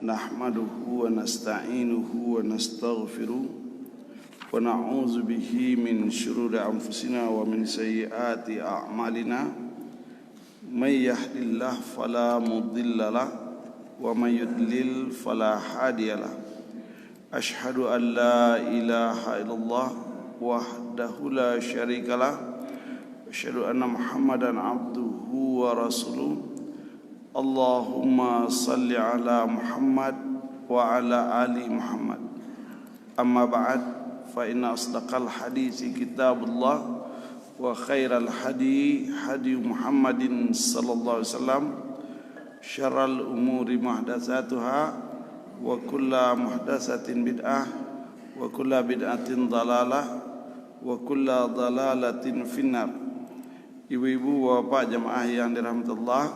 nahmaduhu wa nasta'inuhu wa nastaghfiruh wa na'udzu bihi min syururi anfusina wa min sayyiati a'malina may yahdihillahu fala mudilla lahu wa may yudlil fala hadiyalah. Asyhadu an la ilaha illallah wahdahu la syarikalah wa asyhadu anna Muhammadan abduhu wa rasuluh. Allahumma salli ala Muhammad wa ala ali Muhammad. Amma ba'd, fa inna asdaqal hadisi kitabullah wa khairal hadi hadi Muhammadin sallallahu alaihi wasallam. Syarrul umuri muhdatsatuha wa kullu muhdatsatin bid'ah wa kullu bid'atin dhalalah wa kullu dhalalatin finnar. Ibu-ibu, bapak, jemaah yang dirahmati Allah,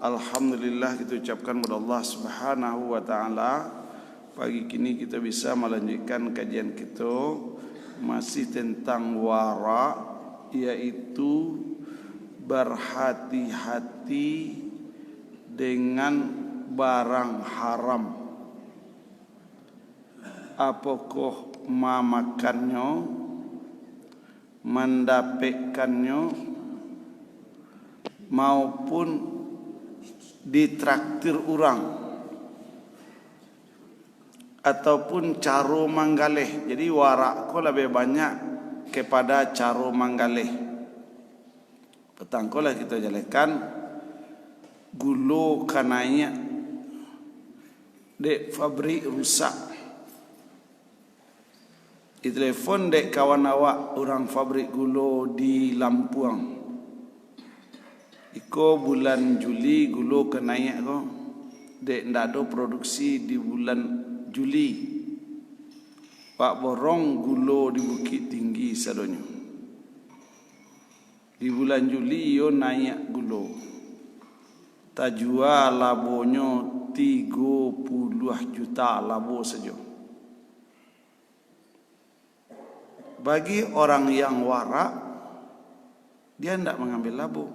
alhamdulillah kita ucapkan kepada Allah Subhanahu wa taala. Pagi kini kita bisa melanjutkan kajian kita masih tentang wara, yaitu berhati-hati dengan barang haram. Apakah memakannya, mendapatkannya, maupun ditraktir orang, ataupun caro manggaleh. Jadi warak ko lebih banyak kepada caro manggaleh. Petang ko lah kita jalekan gulo kananya dek fabrik rusak. Ditelepon dek kawan awak orang fabrik gulo di Lampuang. Iko bulan Juli gulo kenaiak ko. Dek ndak ada produksi di bulan Juli. Pak borong gulo di Bukit Tinggi sadonyo. Di bulan Juli yo naik gulo. Tajua labonyo 30 juta labo saja. Bagi orang yang warak, dia tidak mengambil labo.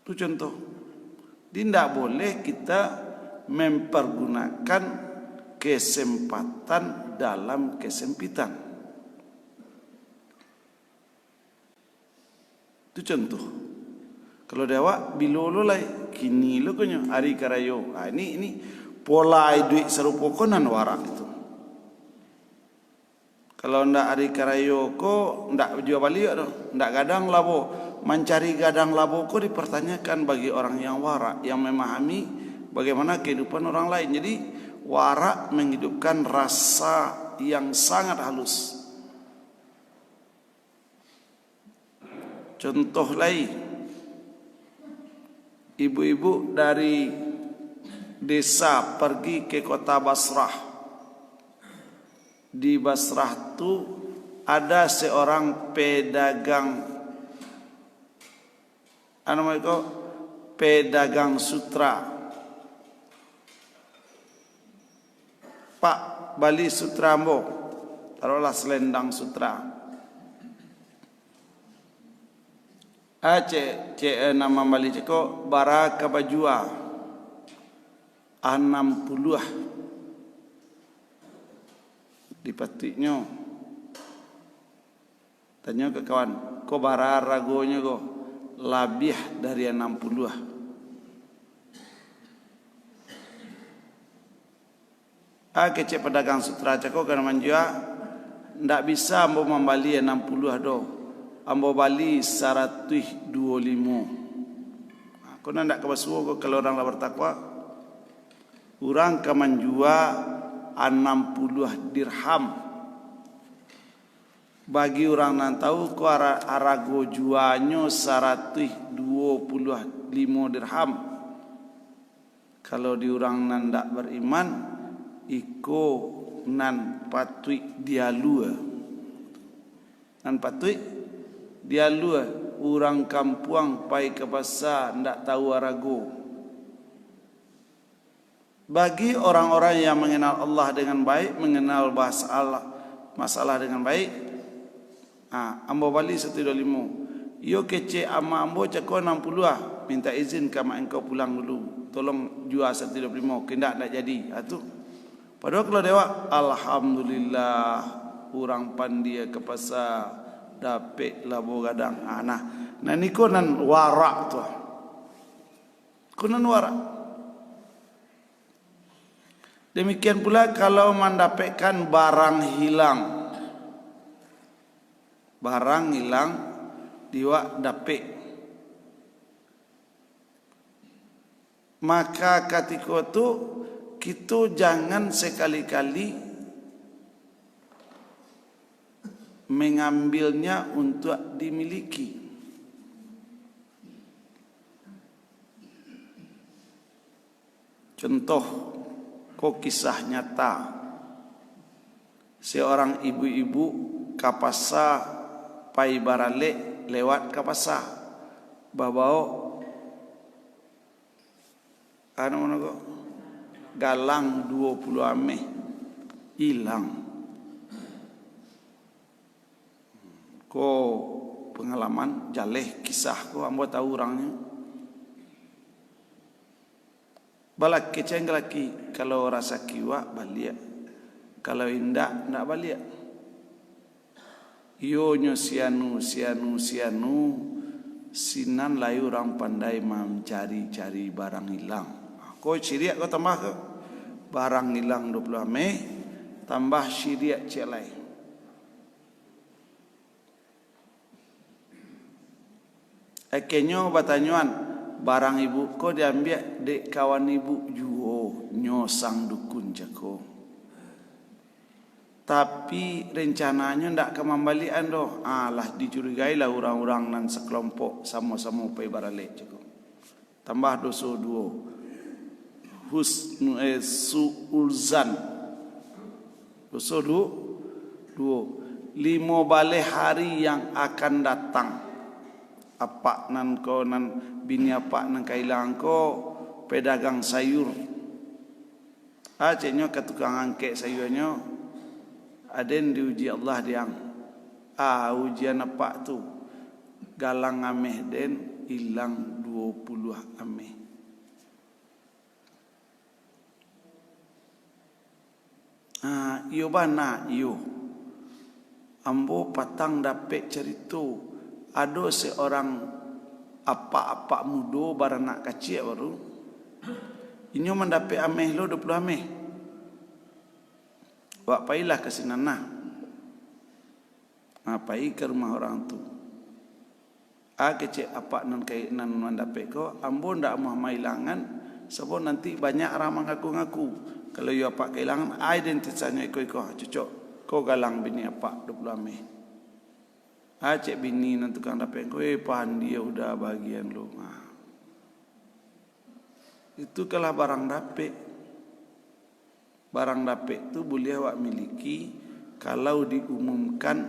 Itu contoh. Tidak boleh kita mempergunakan kesempatan dalam kesempitan. Itu contoh. Kalau dewa bilolo lai kini lo konyo hari karayo. Ini pola duit serupa konan warak itu. Kalau ndak hari karayo ko ndak jual balik do, ndak gadang labo. Mencari gadang labo ko dipertanyakan bagi orang yang warak, yang memahami bagaimana kehidupan orang lain. Jadi warak menghidupkan rasa yang sangat halus. Contoh lain, ibu-ibu dari desa pergi ke kota Basrah. Di Basrah tu ada seorang pedagang, pedagang sutra. Pak bali sutra mbo, taruhlah selendang sutra. Nama bali ceko Baraka Bajua 60 dipatiknya. Tanya ke kawan, ko bara ragonya ko lebih dari 60. Kecek pedagang sutra ceko kan manjua ndak bisa ambo membali 60 do. Ambo bali 125. Aku ndak kebasuo ko kalau orang lah bertakwa. Urang ka manjua 60 dirham. Bagi orang nan tahu ko arago juanyo 125 dirham. Kalau di orang nan ndak beriman, iko nan patui dialua. Nan patui dialua. Orang kampuang pai ke pasar ndak tahu arago. Bagi orang-orang yang mengenal Allah dengan baik, mengenal bahasa Allah, masalah dengan baik, ambo bali 125. Yo kece ama ambo cako 60 minta izin ke mak engkau pulang dulu. Tolong jual 125, kendak tak jadi. Itu. Padahal kalau dewa, alhamdulillah, orang pandia ke pasar, dapat labo gadang. Nah ni konan warak tu. Konan warak. Demikian pula kalau mendapatkan barang hilang. Barang hilang, dia dapat. Maka ketika itu, kita jangan sekali-kali mengambilnya untuk dimiliki. Contoh, kisah nyata. Seorang ibu-ibu ke pasar pai barale lewat ke pasar. Bawa galang 20 ame hilang. Ko pengalaman jaleh kisah ko ambo tahu orangnya. Balak keceng laki kalau rasa kiwa balik. Kalau indak ndak balik. Yo nyo sianu sinan layu orang pandai mencari-cari barang hilang. Kau syiriak kau tambah ke barang hilang 20 ame tambah syiriak celai. Akhirnya batanyuan barang ibu kau diambil dek kawan ibu juo nyosang dukun jako. Tapi rencananya ndak kemambalian doh. Lah dicurigai lah orang-orang nan sekelompok sama-sama pai barale jako. Tambah dosa duo. Su'ulzan dosa dua 5 balik hari yang akan datang. Apa nan ko nan bini apa nan kailang ko pedagang sayur. Acehnya ke tukang angkek sayurnya aden diuji Allah diang. Ujian apa tu galang ameh den hilang 20 ameh. Iyo bana iyo ambo patang dapet cerita ada seorang apa-apa mudo baranak kecil baru inyo mendapat ameh lo 20 ameh wak pailah ke sinana pai ke rumah orang tu kecil apa nan kai nan mendapat ko ambo ndak mau mailangan sebab nanti banyak orang mengaku-ngaku. Kalau you apa kehilangan identitasnya iko cocok kau galang bini apa 20 ame. Cek bini nanti tukang dapat kau pan dia udah bagian lu. Itu kalau barang dapat. Barang dapat itu boleh awak miliki kalau diumumkan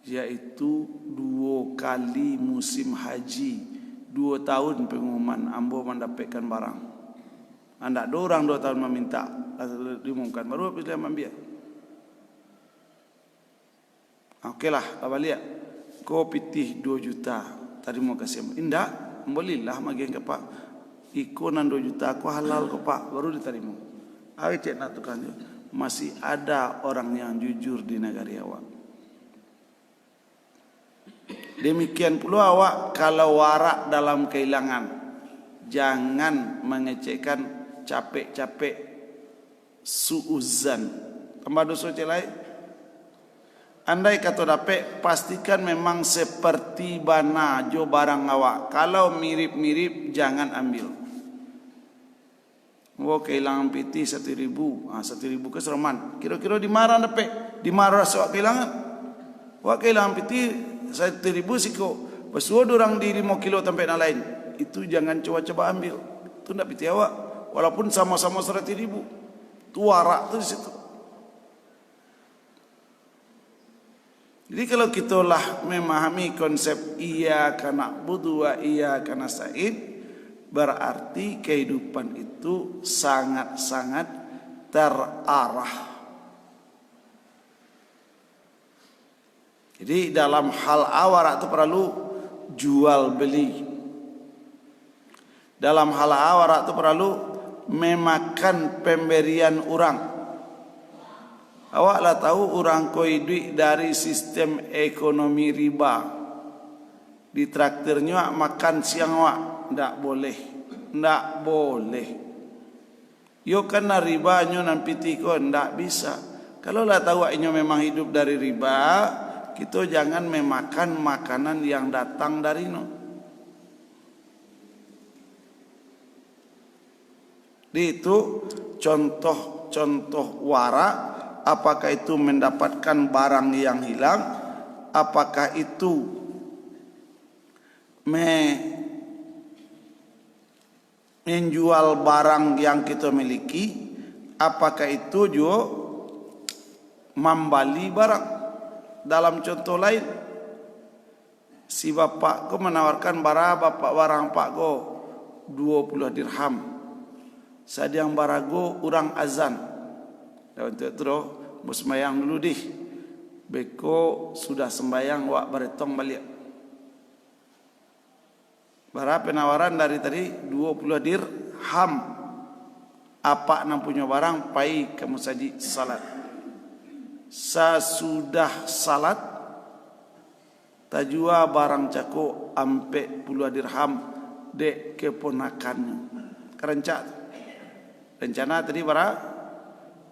yaitu 2 kali musim haji 2 tahun pengumuman ambo mendapatkan barang. Anda 2 orang 2 tahun meminta diumumkan baru bisa ambil. Okeylah, abaliak. Kau pitih 2 juta. Tadi mau kasih indah, bolehlah magi ke Pak. Ikonan 2 juta aku halal ke Pak, baru diterima. Cek nak tukang masih ada orang yang jujur di negara awak. Demikian pula awak kalau warak dalam kehilangan, jangan mengecekkan capek-capek suuzan. Tambah dosa celai. Andai kata dapat, pastikan memang seperti bana jo barang awak. Kalau mirip-mirip, jangan ambil. Kehilangan piti 1.000. 1.000 ke seroman. Kira-kira di marah dapat. Di marah sewak kehilangan. Kehilangan piti 1.000 siko. Pesuah orang di 5 kilo tempat yang lain. Itu jangan coba-coba ambil. Itu tidak piti awak. Walaupun sama-sama 100.000. Itu warak tu di situ. Jadi kalau kita lah memahami konsep iyyaka na'budu wa iyyaka nasta'in, berarti kehidupan itu sangat-sangat terarah. Jadi dalam hal awarak itu perlu jual beli. Dalam hal warak itu perlu memakan pemberian orang. Awaklah tahu orang koi duit dari sistem ekonomi riba. Di traktirnya makan siang awak. Ndak boleh. Ndak boleh. Yo kena riba nyo nampi tiko ndak bisa. Kalau lah tahu inyo memang hidup dari riba, kita jangan memakan makanan yang datang dari no. Itu contoh-contoh warak. Apakah itu mendapatkan barang yang hilang? Apakah itu menjual barang yang kita miliki? Apakah itu juga membeli barang? Dalam contoh lain, si bapak ko menawarkan barang pak ko 20 dirham. Sadiang barago urang azan. Dan untuk itu mau sembahyang dulu dih. Beko sudah sembahyang wak beretong balik. Bara penawaran dari tadi 20 dirham. Apa nak punya barang pai kamu saji salat. Sesudah salat tajua barang cako ampe puluh dirham dek keponakannya. Rencana tadi bara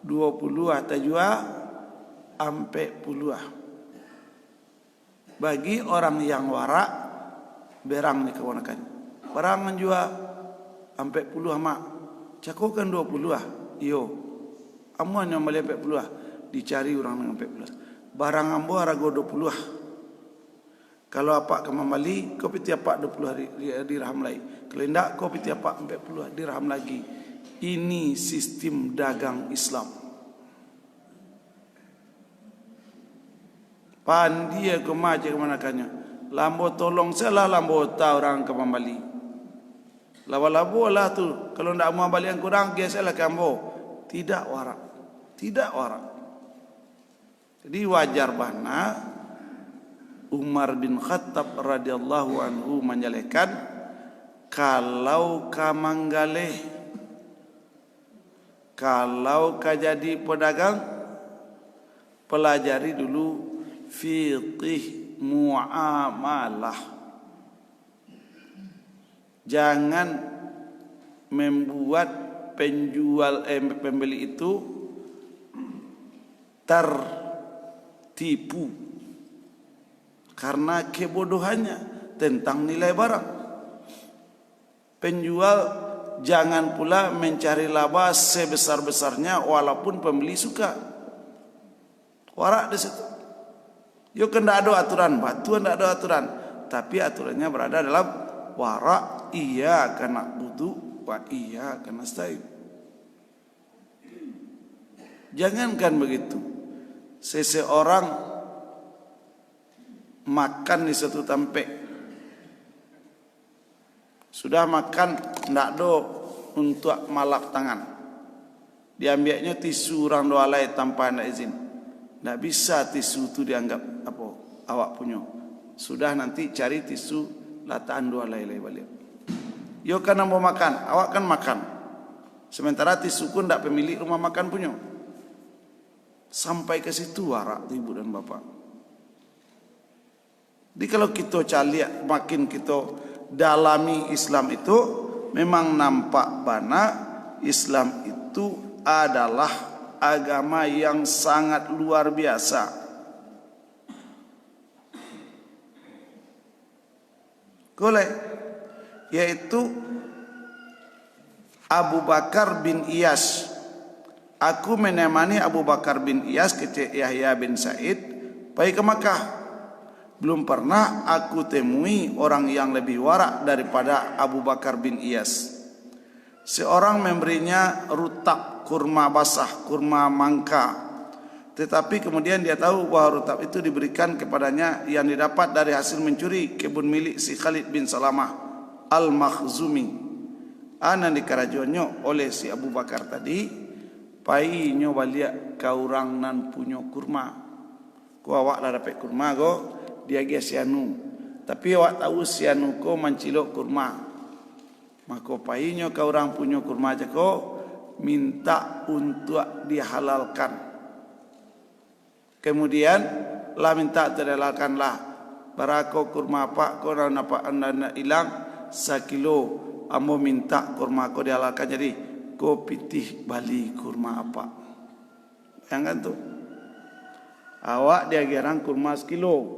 20 tajua ampe puluh. Bagi orang yang warak berang ni keponakan. Barang menjual ampe puluh mak. Cako kan 20 iyo. Amuan yang beli ampe puluh. Dicari orang dengan ampe puluh. Barang ambo harga 20. Kalau apa ke membeli, kau piti apa 20 dirham lagi. Kalau tidak, kau piti apa 40 dirham lagi. Ini sistem dagang Islam. Pandia kemaja kemanakannya. Lambo tolong salah lambo tahu orang ke membeli. Labo lah tu. Kalau tidak mau beli yang kurang, geselah ke ambo. Tidak warak. Tidak warak. Jadi wajar bana Umar bin Khattab radhiyallahu anhu menjelekan kalau kamanggaleh, kalau jadi pedagang, pelajari dulu fiqih muamalah. Jangan membuat pembeli itu tertipu karena kebodohannya tentang nilai barang. Penjual jangan pula mencari laba sebesar-besarnya walaupun pembeli suka. Warak di situ. Yo kan tidak ada aturan, batuan tidak ada aturan, tapi aturannya berada dalam warak. Iya kena butuh, wa iya kena nasta'in. Jangankan begitu. Seseorang makan di satu tempat, sudah makan tidak ada untuk malap tangan, diambilnya tisu orang doa lain tanpa ada izin. Tidak bisa tisu itu dianggap apa awak punya. Sudah nanti cari tisu lataan doa lain balik. Yo karena mau makan, awak kan makan. Sementara tisu pun tidak pemilik rumah makan punya. Sampai ke situ warak ibu dan bapak. Jadi kalau kita caliak makin kita dalami Islam itu, memang nampak bana Islam itu adalah agama yang sangat luar biasa. Boleh, yaitu Abu Bakar bin Iyas. Aku menemani Abu Bakar bin Iyas ke Yahya bin Sa'id pergi ke Makkah. Belum pernah aku temui orang yang lebih warak daripada Abu Bakar bin Iyas. Seorang memberinya rutab kurma basah, kurma mangka. Tetapi kemudian dia tahu bahwa rutab itu diberikan kepadanya yang didapat dari hasil mencuri kebun milik si Khalid bin Salamah Al-Makhzumi. Anak dikerajuannya oleh si Abu Bakar tadi. Pai nyo balik ke orang nan punya kurma. Ko awak lah dapat kurma go, dia ge sianu. Tapi awak tahu sianu ko mencilok kurma. Maka painyo ka orang punya kurma jako minta untuk dihalalkan. Kemudian lah minta terhalalkan lah. Barako kurma apa ko napa anda hilang 1 kilo. Ambo minta kurma ko dihalalkan, jadi ko pitih bali kurma apa. Bayangkan tu. Awak dia gerang kurma 1 kilo.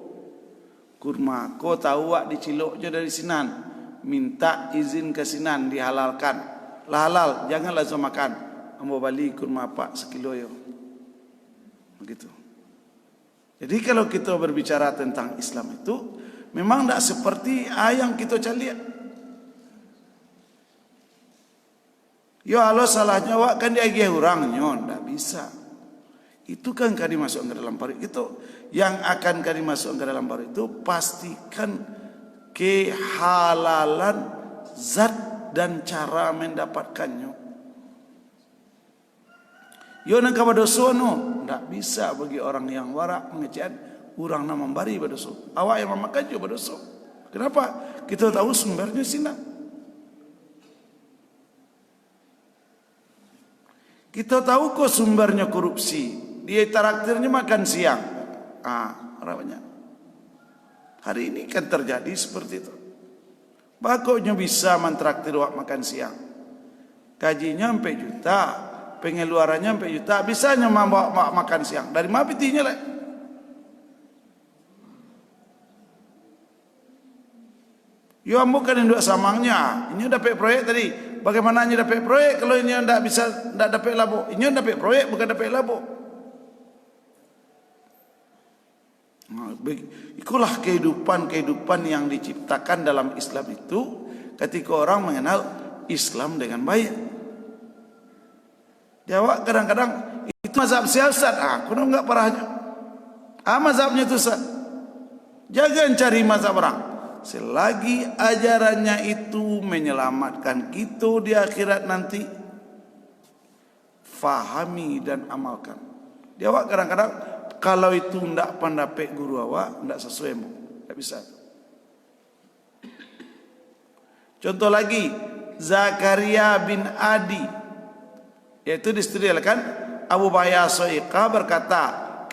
Kurma ko tahu awak dicilok je dari sinan. Minta izin ke sinan dihalalkan. Lah halal, jangan langsung makan. Ambo bali kurma apa 1 kilo yo. Begitu. Jadi kalau kita berbicara tentang Islam itu memang tidak seperti yang kita cari. Yo halo salahnya awak kan diagih orangnya, tidak bisa. Itu kan kali masuk ke dalam parit itu. Yang akan kali masuk ke dalam parit itu pastikan kehalalan zat dan cara mendapatkannya. Yo nak badoso no, tidak bisa bagi orang yang warak mengecek orang nak membari badoso. Awak yang memakan juga badoso. Kenapa? Kita tahu sumbernya sini. Kita tahu kok sumbernya korupsi. Dia traktirnya makan siang. Ramanya. Hari ini kan terjadi seperti itu. Bakoknya bisa mentraktir awak makan siang. Gajinya sampai juta, pengeluarannya sampai juta, bisanya membawa makan siang. Dari mana pitinya lah? Yo ambo kan induk samangnya. Ini dapat proyek tadi. Bagaimana ini dapat proyek kalau ini tidak bisa tidak dapat labo? Ini dapat proyek bukan dapat labo. Itulah kehidupan yang diciptakan dalam Islam itu ketika orang mengenal Islam dengan baik. Jawab kadang-kadang itu mazhab siasat. Kuno enggak parahnya. Mazhabnya itu Ustaz. Jangan cari mazhab orang. Selagi ajarannya itu menyelamatkan kita di akhirat nanti, fahami dan amalkan. Jawab kadang-kadang kalau itu tidak pendapat guru awak, tidak sesuai mu, tidak bisa. Contoh lagi, Zakaria bin Adi, yaitu distudilkan Abu Bahya Soiqa berkata,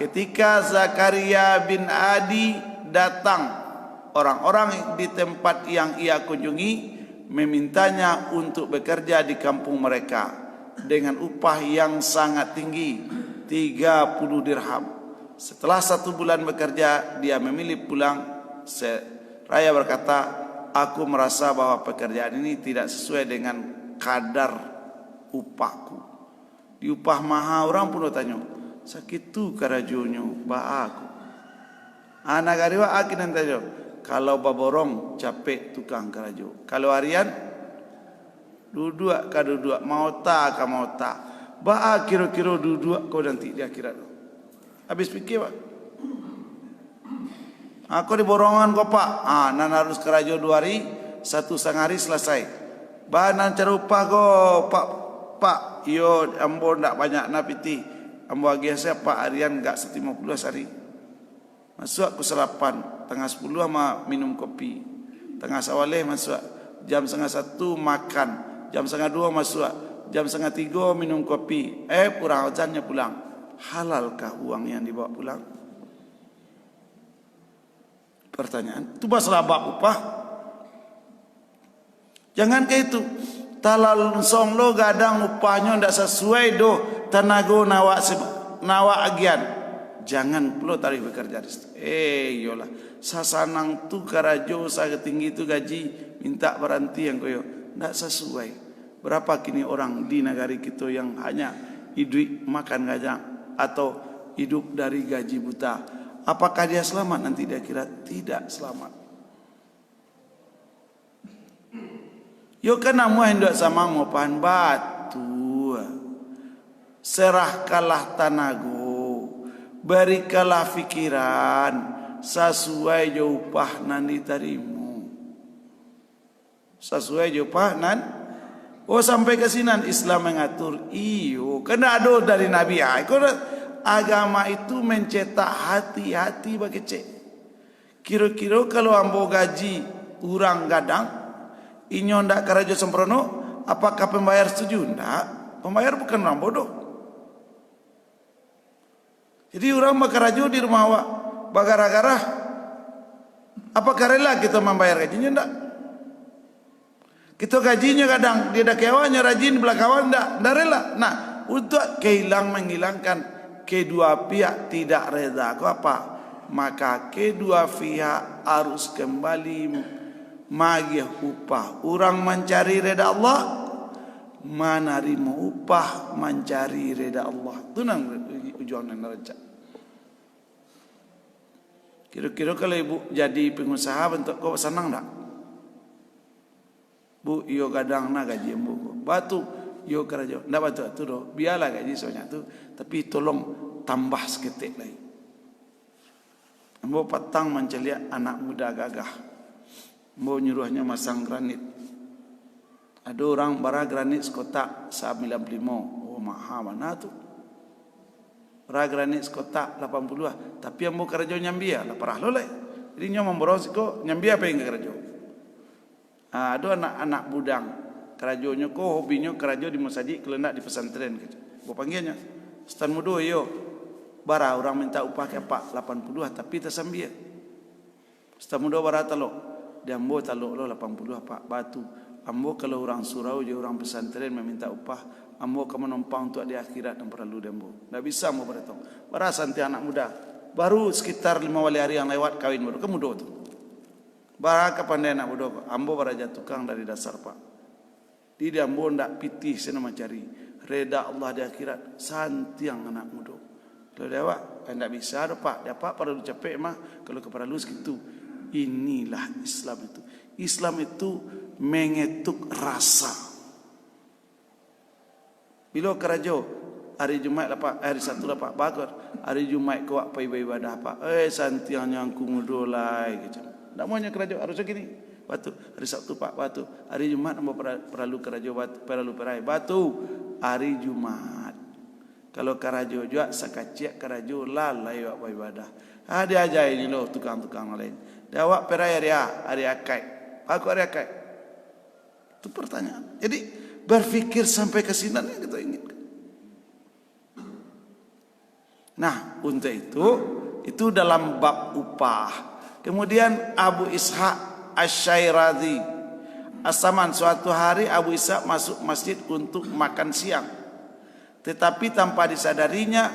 ketika Zakaria bin Adi datang, orang-orang di tempat yang ia kunjungi memintanya untuk bekerja di kampung mereka dengan upah yang sangat tinggi, 30 dirham. Setelah 1 bulan bekerja, dia memilih pulang. Seraya berkata, aku merasa bahwa pekerjaan ini tidak sesuai dengan kadar upahku. Di upah maha orang pun tanya, sakit tu karajonyo ba aku. Anak kariwa akin nanti tanya, kalau baborong capek tukang karajo. Kalau harian duduk ka duduk, mau tak ka mau tak. Ba kira-kira duduk kau nanti di akhirat. Habis fikir pak. Aku di borongan kau pak. Nan harus kerajo 2 hari, 1,5 hari selesai. Bahan cerupa kau pak. Yo ambo ndak banyak napiti. Ambo agi saya pak harian enggak 150 hari. Masuk aku sarapan tengah 10 sama minum kopi. Tengah sawaleh masuk jam 1:30 makan. Jam 1:30 masuk. Jam 2:30 minum kopi. Kurang hujannya pulang. Halalkah uang yang dibawa pulang? Pertanyaan. Itu masalah bab upah. Jangan kayak itu. Talal song lo gadang upahnya ndak sesuai do tenaga nawa agian. Jangan perlu tarif bekerja. Yolah. Sasanang tu karajo sa tinggi tu gaji minta berhenti yang koyo ndak sesuai. Berapa kini orang di negara kita yang hanya hidup makan gajah atau hidup dari gaji buta? Apakah dia selamat nanti dia kira tidak selamat? Yo kan amu hendak sama ngopan batu. Serahkanlah tanago, berikanlah fikiran sesuai jo upah nan ditarimu. Sesuai jo upah nan. Sampai ke sinan Islam mengatur. Iyo, kena ada dari Nabi. Agama itu mencetak hati-hati bagi cek. Kira-kira kalau ambo gaji urang gadang, Inyo ndak karajo sembrono, apakah pembayar setuju? Ndak. Pembayar bukan orang bodoh. Jadi orang bakarajo di rumah awak bagara-gara, apakah rela kita membayar gajinya? Ndak. Kita gajinya kadang dia ada kawannya rajin belah kawan ndak rela. Nah, untuk menghilangkan kedua pihak tidak reda, apa? Maka kedua pihak harus kembali magih upah. Orang mencari reda Allah, menerima upah mencari reda Allah. Itu nang tujuan neraca. Kira-kira kalau ibu jadi pengusaha bentuk kau senang tak? Bu, yo kadang na gaji bu. Batu, yo kerja. Ndak batu tu doh. Biarlah gaji soalnya tu. Tapi tolong tambah seketik lagi. Ambo patang menceliak anak muda gagah. Ambo nyuruhnya masang granit. Ada orang bara granit sekotak 95. Oh mahal mana tu? Bara granit sekotak 80. Tapi ambo kerja nyambia lah parah lo lah. Jadi nyo memboros ko nyambia apa yang kerja? Ada anak-anak budang kerajonya ko hobinya kerajo di masjid kelendak di pesantren gitu. Gua panggilnya Ustaz Mudo yo bara orang minta upah ke Pak 80 tapi tersambia. Ustaz Mudo bara talo dia ambo talo lo 80 Pak batu. Ambo kalau orang surau je orang pesantren meminta upah, ambo kamu numpang untuk di akhirat dan perlu dembo. Enggak bisa mau beretong. Bara santai anak muda. Baru sekitar 5 hari yang lewat kawin baru ke Mudo tu. Bara kapandai anak muda, ambo bara tukang dari dasar Pak. Di ambo ndak pitih sena mencari reda Allah di akhirat santiang anak muda. Kalau dewa ndak bisa ada Pak, dia Pak perlu capek mah kalau keperlu segitu. Inilah Islam itu. Islam itu mengetuk rasa. Bila kerajo hari Jumat lah Pak, hari Sabtu lah Pak bagus. Hari Jumat kau apa ibadah Pak? Santiang yang kumudolai gitu. Tak maunya kerajo harusnya gini. Batu hari Sabtu Pak batu. Hari Jumat ambo perlu kerajo batu perlu perai batu hari Jumat. Kalau kerajo juga sakaciak kerajo lalai apa ibadah. Dia aja ini loh tukang-tukang lain. Dia awak perai hari akad. Aku hari akad. Itu pertanyaan. Jadi berpikir sampai ke sini yang kita inginkan. Nah, untuk itu dalam bab upah. Kemudian Abu Ishaq Asy-Syairazi As-Saman, suatu hari Abu Ishaq masuk masjid untuk makan siang. Tetapi tanpa disadarinya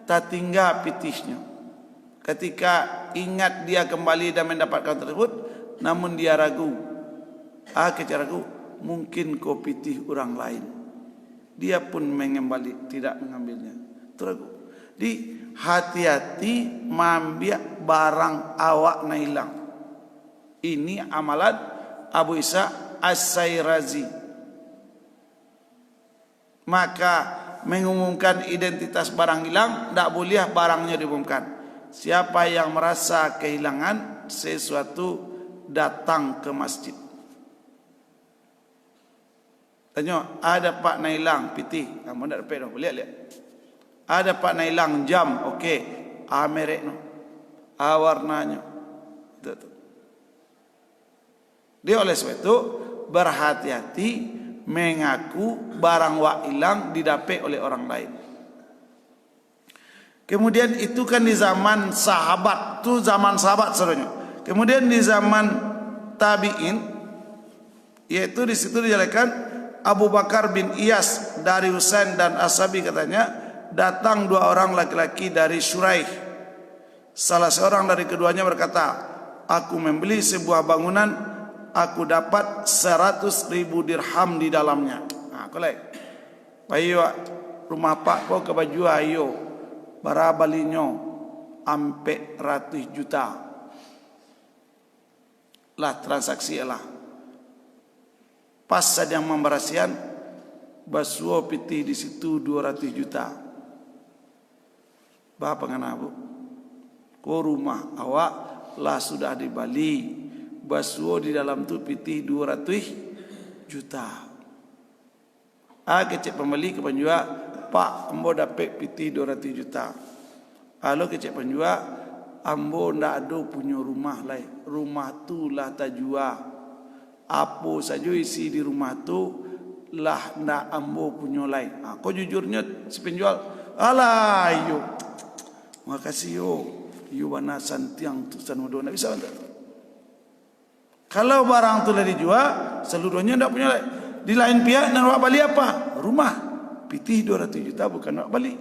tertinggal pitihnya. Ketika ingat dia kembali dan mendapatkan tersebut, namun dia ragu. Kecil ragu, mungkin kau pitih orang lain. Dia pun mengembali, tidak mengambilnya. Itu ragu. Di hati-hati mambiak barang awak na hilang. Ini amalan Abu Ishaq As-Syairazi. Maka mengumumkan identitas barang hilang, tidak boleh barangnya diumumkan. Siapa yang merasa kehilangan sesuatu datang ke masjid. Tanya, ada Pak na hilang pitih. Kamu tidak dapat dah, lihat. Ada Pak na hilang jam, okey. Merek no. Warnanya. Itu. Dia oleh sebab itu berhati-hati mengaku barang wak hilang didapat oleh orang lain. Kemudian itu kan di zaman sahabat, tu zaman sahabat sebenarnya. Kemudian di zaman tabi'in, yaitu di situ dijelaskan Abu Bakar bin Iyas dari Husain dan Ashabi katanya, datang 2 orang laki-laki dari Syuraih. Salah seorang dari keduanya berkata, aku membeli sebuah bangunan, aku dapat 100.000 dirham di dalamnya. Nah, kolek. Bayu rumah Pak kau ke baju ayo. Barabalinyo ampe ratus juta. Lah transaksi lah. Pas sedang memberasian basuo piti di situ 200 juta. Bapak ngana bu? Ko rumah awak lah sudah di Bali. Basuo di dalam tu piti 200 juta. Kecek pembeli ke penjual, Pak, ambo dapat piti 200 juta. Lalu kecek penjual, ambo ndak ada punya rumah lain. Rumah tu lah tak jual. Apa saja isi di rumah tu lah ndak ambo punya lain. Kau jujurnya si penjual, alah yo, makasih yo, yo wana santiang tu sanudo nak bisa tak? Kalau barang tu dah dijual, seluruhnya ndak punya lain. Di lain pihak nak balik apa? Rumah. Pitih 200 juta bukan nak balik.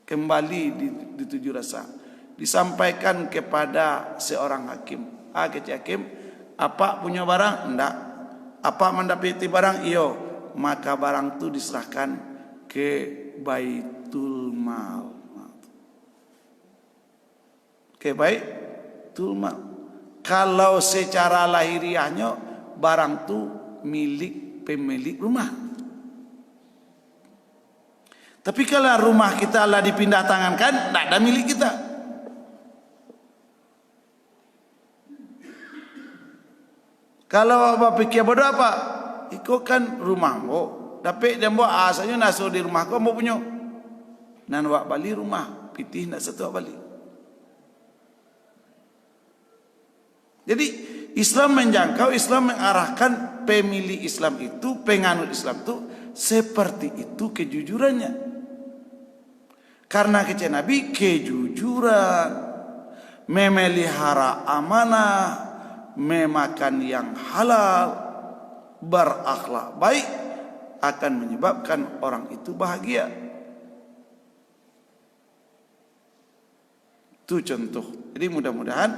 Kembali di 7 rasa. Disampaikan kepada seorang hakim. Kecik hakim, apa punya barang? Enggak. Apa mendapati barang? Iyo. Maka barang itu diserahkan ke Baitul Mal. Ke Baitul Mal. Kalau secara lahiriahnya barang itu milik pemilik rumah. Tapi kalau rumah kita lah dipindah tangankan, tidak ada milik kita. Kalau apa pikir bodoh apa? Iko kan rumahmu. Tapi dia buat asalnya nasuh di rumah kau mau punya. Nan wak balik rumah, pitih nak satu wak balik. Jadi Islam menjangkau, Islam mengarahkan pemilih Islam itu, penganut Islam itu seperti itu kejujurannya. Karena kecil Nabi kejujuran, memelihara amanah, memakan yang halal, berakhlak baik akan menyebabkan orang itu bahagia. Itu contoh. Jadi mudah-mudahan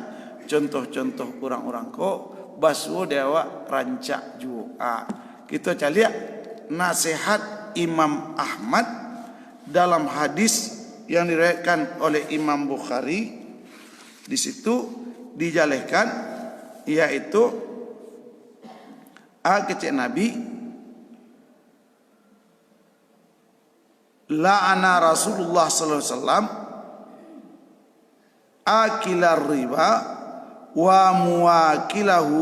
contoh-contoh orang-orang ko baswo dewa rancak jua. Kita cari nasihat Imam Ahmad dalam hadis yang diriwayatkan oleh Imam Bukhari. Di situ dijalehkan yaitu kecik Nabi la'ana Rasulullah sallallahu alaihi wasallam akilar riba wa muwakilahu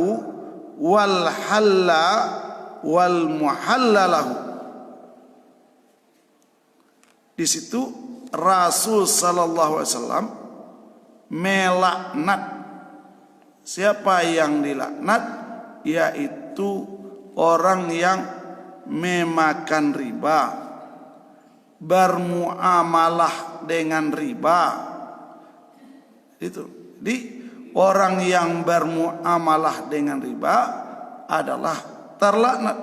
wal halla wal muhallalahu. Di situ Rasul sallallahu alaihi wasallam melaknat. Siapa yang dilaknat? Yaitu orang yang memakan riba, bermuamalah dengan riba. Itu. Jadi orang yang bermuamalah dengan riba adalah terlaknat.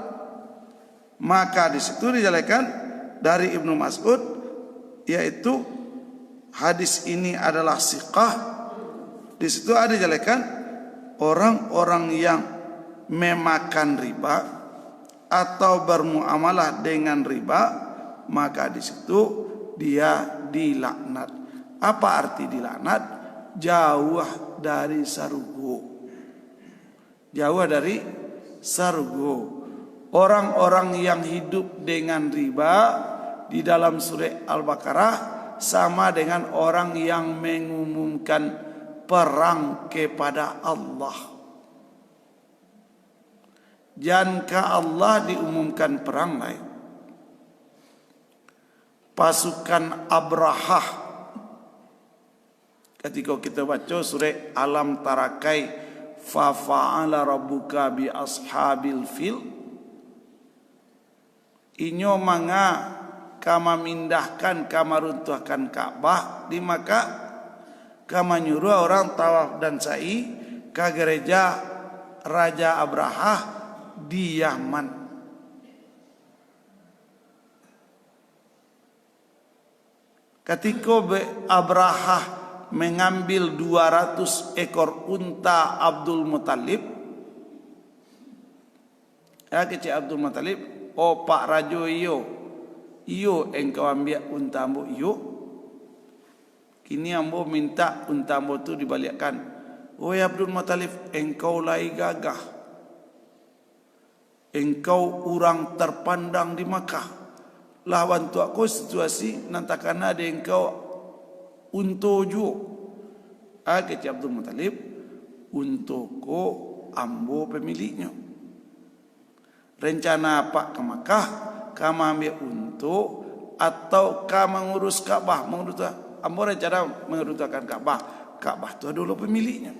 Maka di situ dijelaskan dari Ibnu Mas'ud, yaitu hadis ini adalah siqah. Di situ ada dijelaskan orang-orang yang memakan riba atau bermuamalah dengan riba, maka di situ dia dilaknat. Apa arti dilaknat? Jauh dari sargo. Jauh dari sargo. Orang-orang yang hidup dengan riba di dalam surah Al-Baqarah sama dengan orang yang mengumumkan perang kepada Allah. Jika Allah diumumkan perang lain, pasukan Abrahah, ketika kita baca surah Alam Tarakai, fa fa'ala rabbuka bi ashabil fil, inyo manga kama mindahkan, kama runtuhkan Ka'bah di Makkah, kama nyuruh orang tawaf dan sa'i ke gereja Raja Abrahah di Yaman. Ketika Abrahah mengambil 200 ekor unta Abdul Muttalib, kecil Abdul Muttalib, Pak Rajo iyo engkau ambil unta ambo iyo. Kini ambo minta unta ambo tu dibalikkan. Wahai Abdul Muttalib, engkau lai gagah. Engkau orang terpandang di Makkah. Lawan tu aku situasi nantakan ada engkau unto ju. Kecil Abdul Muttalib, untukku ambo pemiliknya. Rencana apa ke Makkah? Kamu ambil untuk atau kamu mengurus Ka'bah? Ambo rencana menguruskan Ka'bah. Ka'bah itu adalah pemiliknya.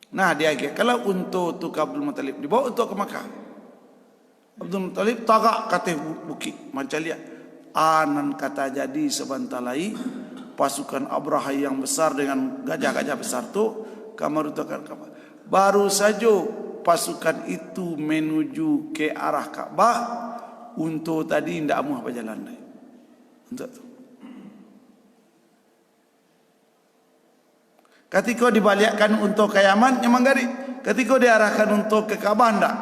Nah dia kalau untuk tu ke Abdul Muttalib dibawa untuk ke Makkah. Abdul Muttalib tagak kata bukit. Macam lihat. Anan kata jadi sebentar lagi pasukan Abraha yang besar dengan gajah-gajah besar tu kamar itu akan Ka'bah. Baru saja pasukan itu menuju ke arah Ka'bah, untuk tadi tidak mahu berjalan lagi. Untuk tu. Ketika dibalikkan untuk ke Yaman, memang gari. Ketika diarahkan untuk ke Ka'bah, tidak.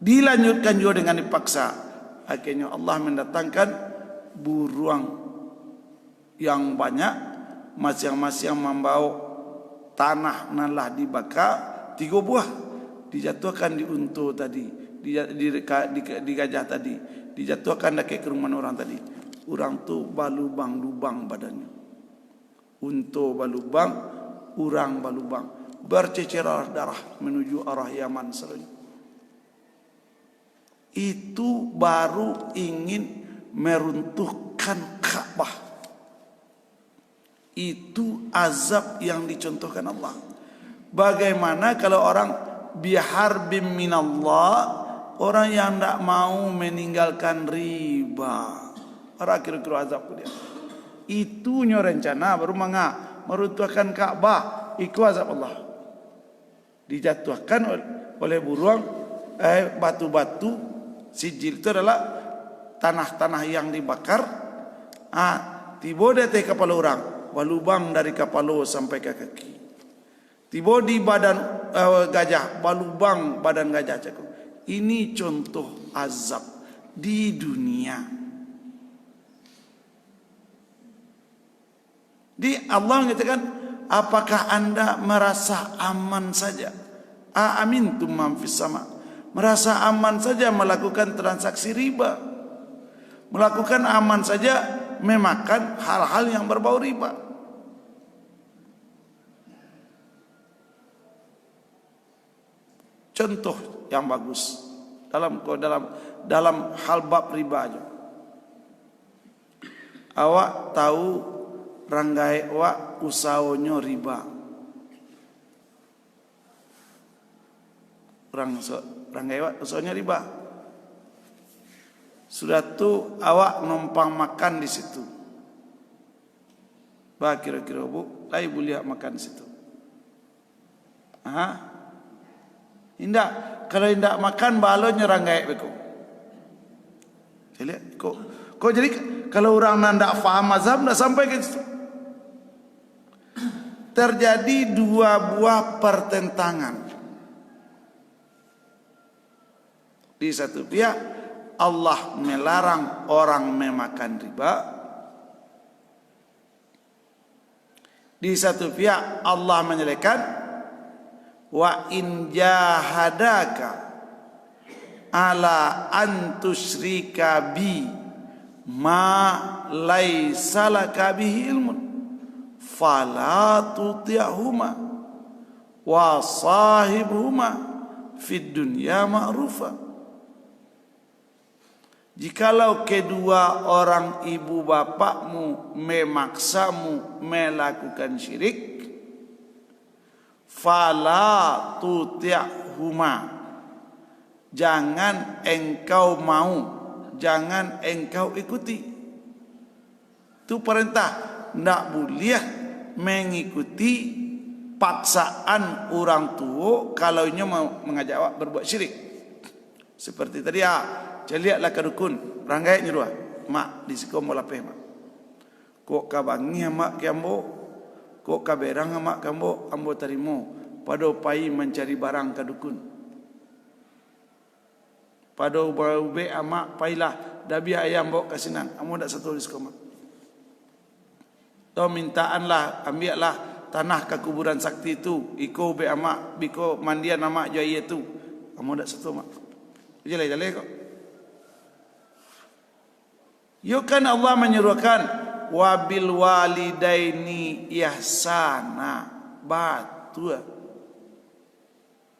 Dilanjutkan juga dengan dipaksa. Akhirnya Allah mendatangkan burung yang banyak, masing-masing membawa tanah nalah dibakar 3 buah, dijatuhkan di unta tadi, di gajah tadi, dijatuhkan dekat kerumunan orang tadi. Orang tu balubang-lubang badannya. Unta balubang, orang balubang, berceceran darah menuju arah Yaman selanjutnya. Itu baru ingin meruntuhkan Ka'bah. Itu azab yang dicontohkan Allah. Bagaimana kalau orang biharbim minallah, orang yang tidak mau meninggalkan riba, orang kira-kira azab dia. Itunya rencana baru meruntuhkan Ka'bah. Itu azab Allah. Dijatuhkan oleh burung, batu-batu. Sijil itu adalah tanah-tanah yang dibakar. Tiba dia ke kepala orang, balubang dari kepala sampai ke kaki. Tiba di badan gajah, balubang badan gajah cakap. Ini contoh azab di dunia. Di Allah mengatakan, apakah anda merasa aman saja? Amintum man fis sama. Merasa aman saja melakukan transaksi riba, melakukan aman saja memakan hal-hal yang berbau riba. Contoh yang bagus dalam hal bab riba aja. Awak tahu ranggai awak usahanya riba. Ranggai awak usahanya riba. Sudah tu awak numpang makan di situ. Bah kira-kira bu, lai boleh makan di situ. Indak. Kalau indak makan balonnya ranggai beku. Lihat kok jadi kalau orang ndak faham mazhab ndak sampai ke situ. Terjadi 2 buah pertentangan. Di satu pihak Allah melarang orang memakan riba. Di satu pihak Allah menyelekan, wa in jahadaka ala an tusyrika bi ma laisa laka bihi ilmun fala tuti'huma wa sahibhuma fid dunya ma'rufa. Jikalau kedua orang ibu bapakmu memaksamu melakukan syirik, fala tuti'huma, jangan engkau mau, jangan engkau ikuti. Itu perintah, tidak boleh mengikuti paksaan orang tua kalau ia mau mengajak awak berbuat syirik. Seperti tadi lihatlah ke dukun, ranggai nyuruh, mak di siko mau lapeh mak. Kok kabangi mak kiambo, kok kaberang mak kiambo, ambo tarimo. Pado pai mencari barang ke dukun. Pado ube amak pailah dabi ayam bawa ke sinan, ambo dak satu di siko mak. Tau mintaanlah, ambillah tanah ke kuburan sakti itu, iko ube amak, biko mandian amak jaya itu, ambo dak satu mak. Jalai kok. Yo kan Allah menyuruhkan wabil walidaini ihsana, betul.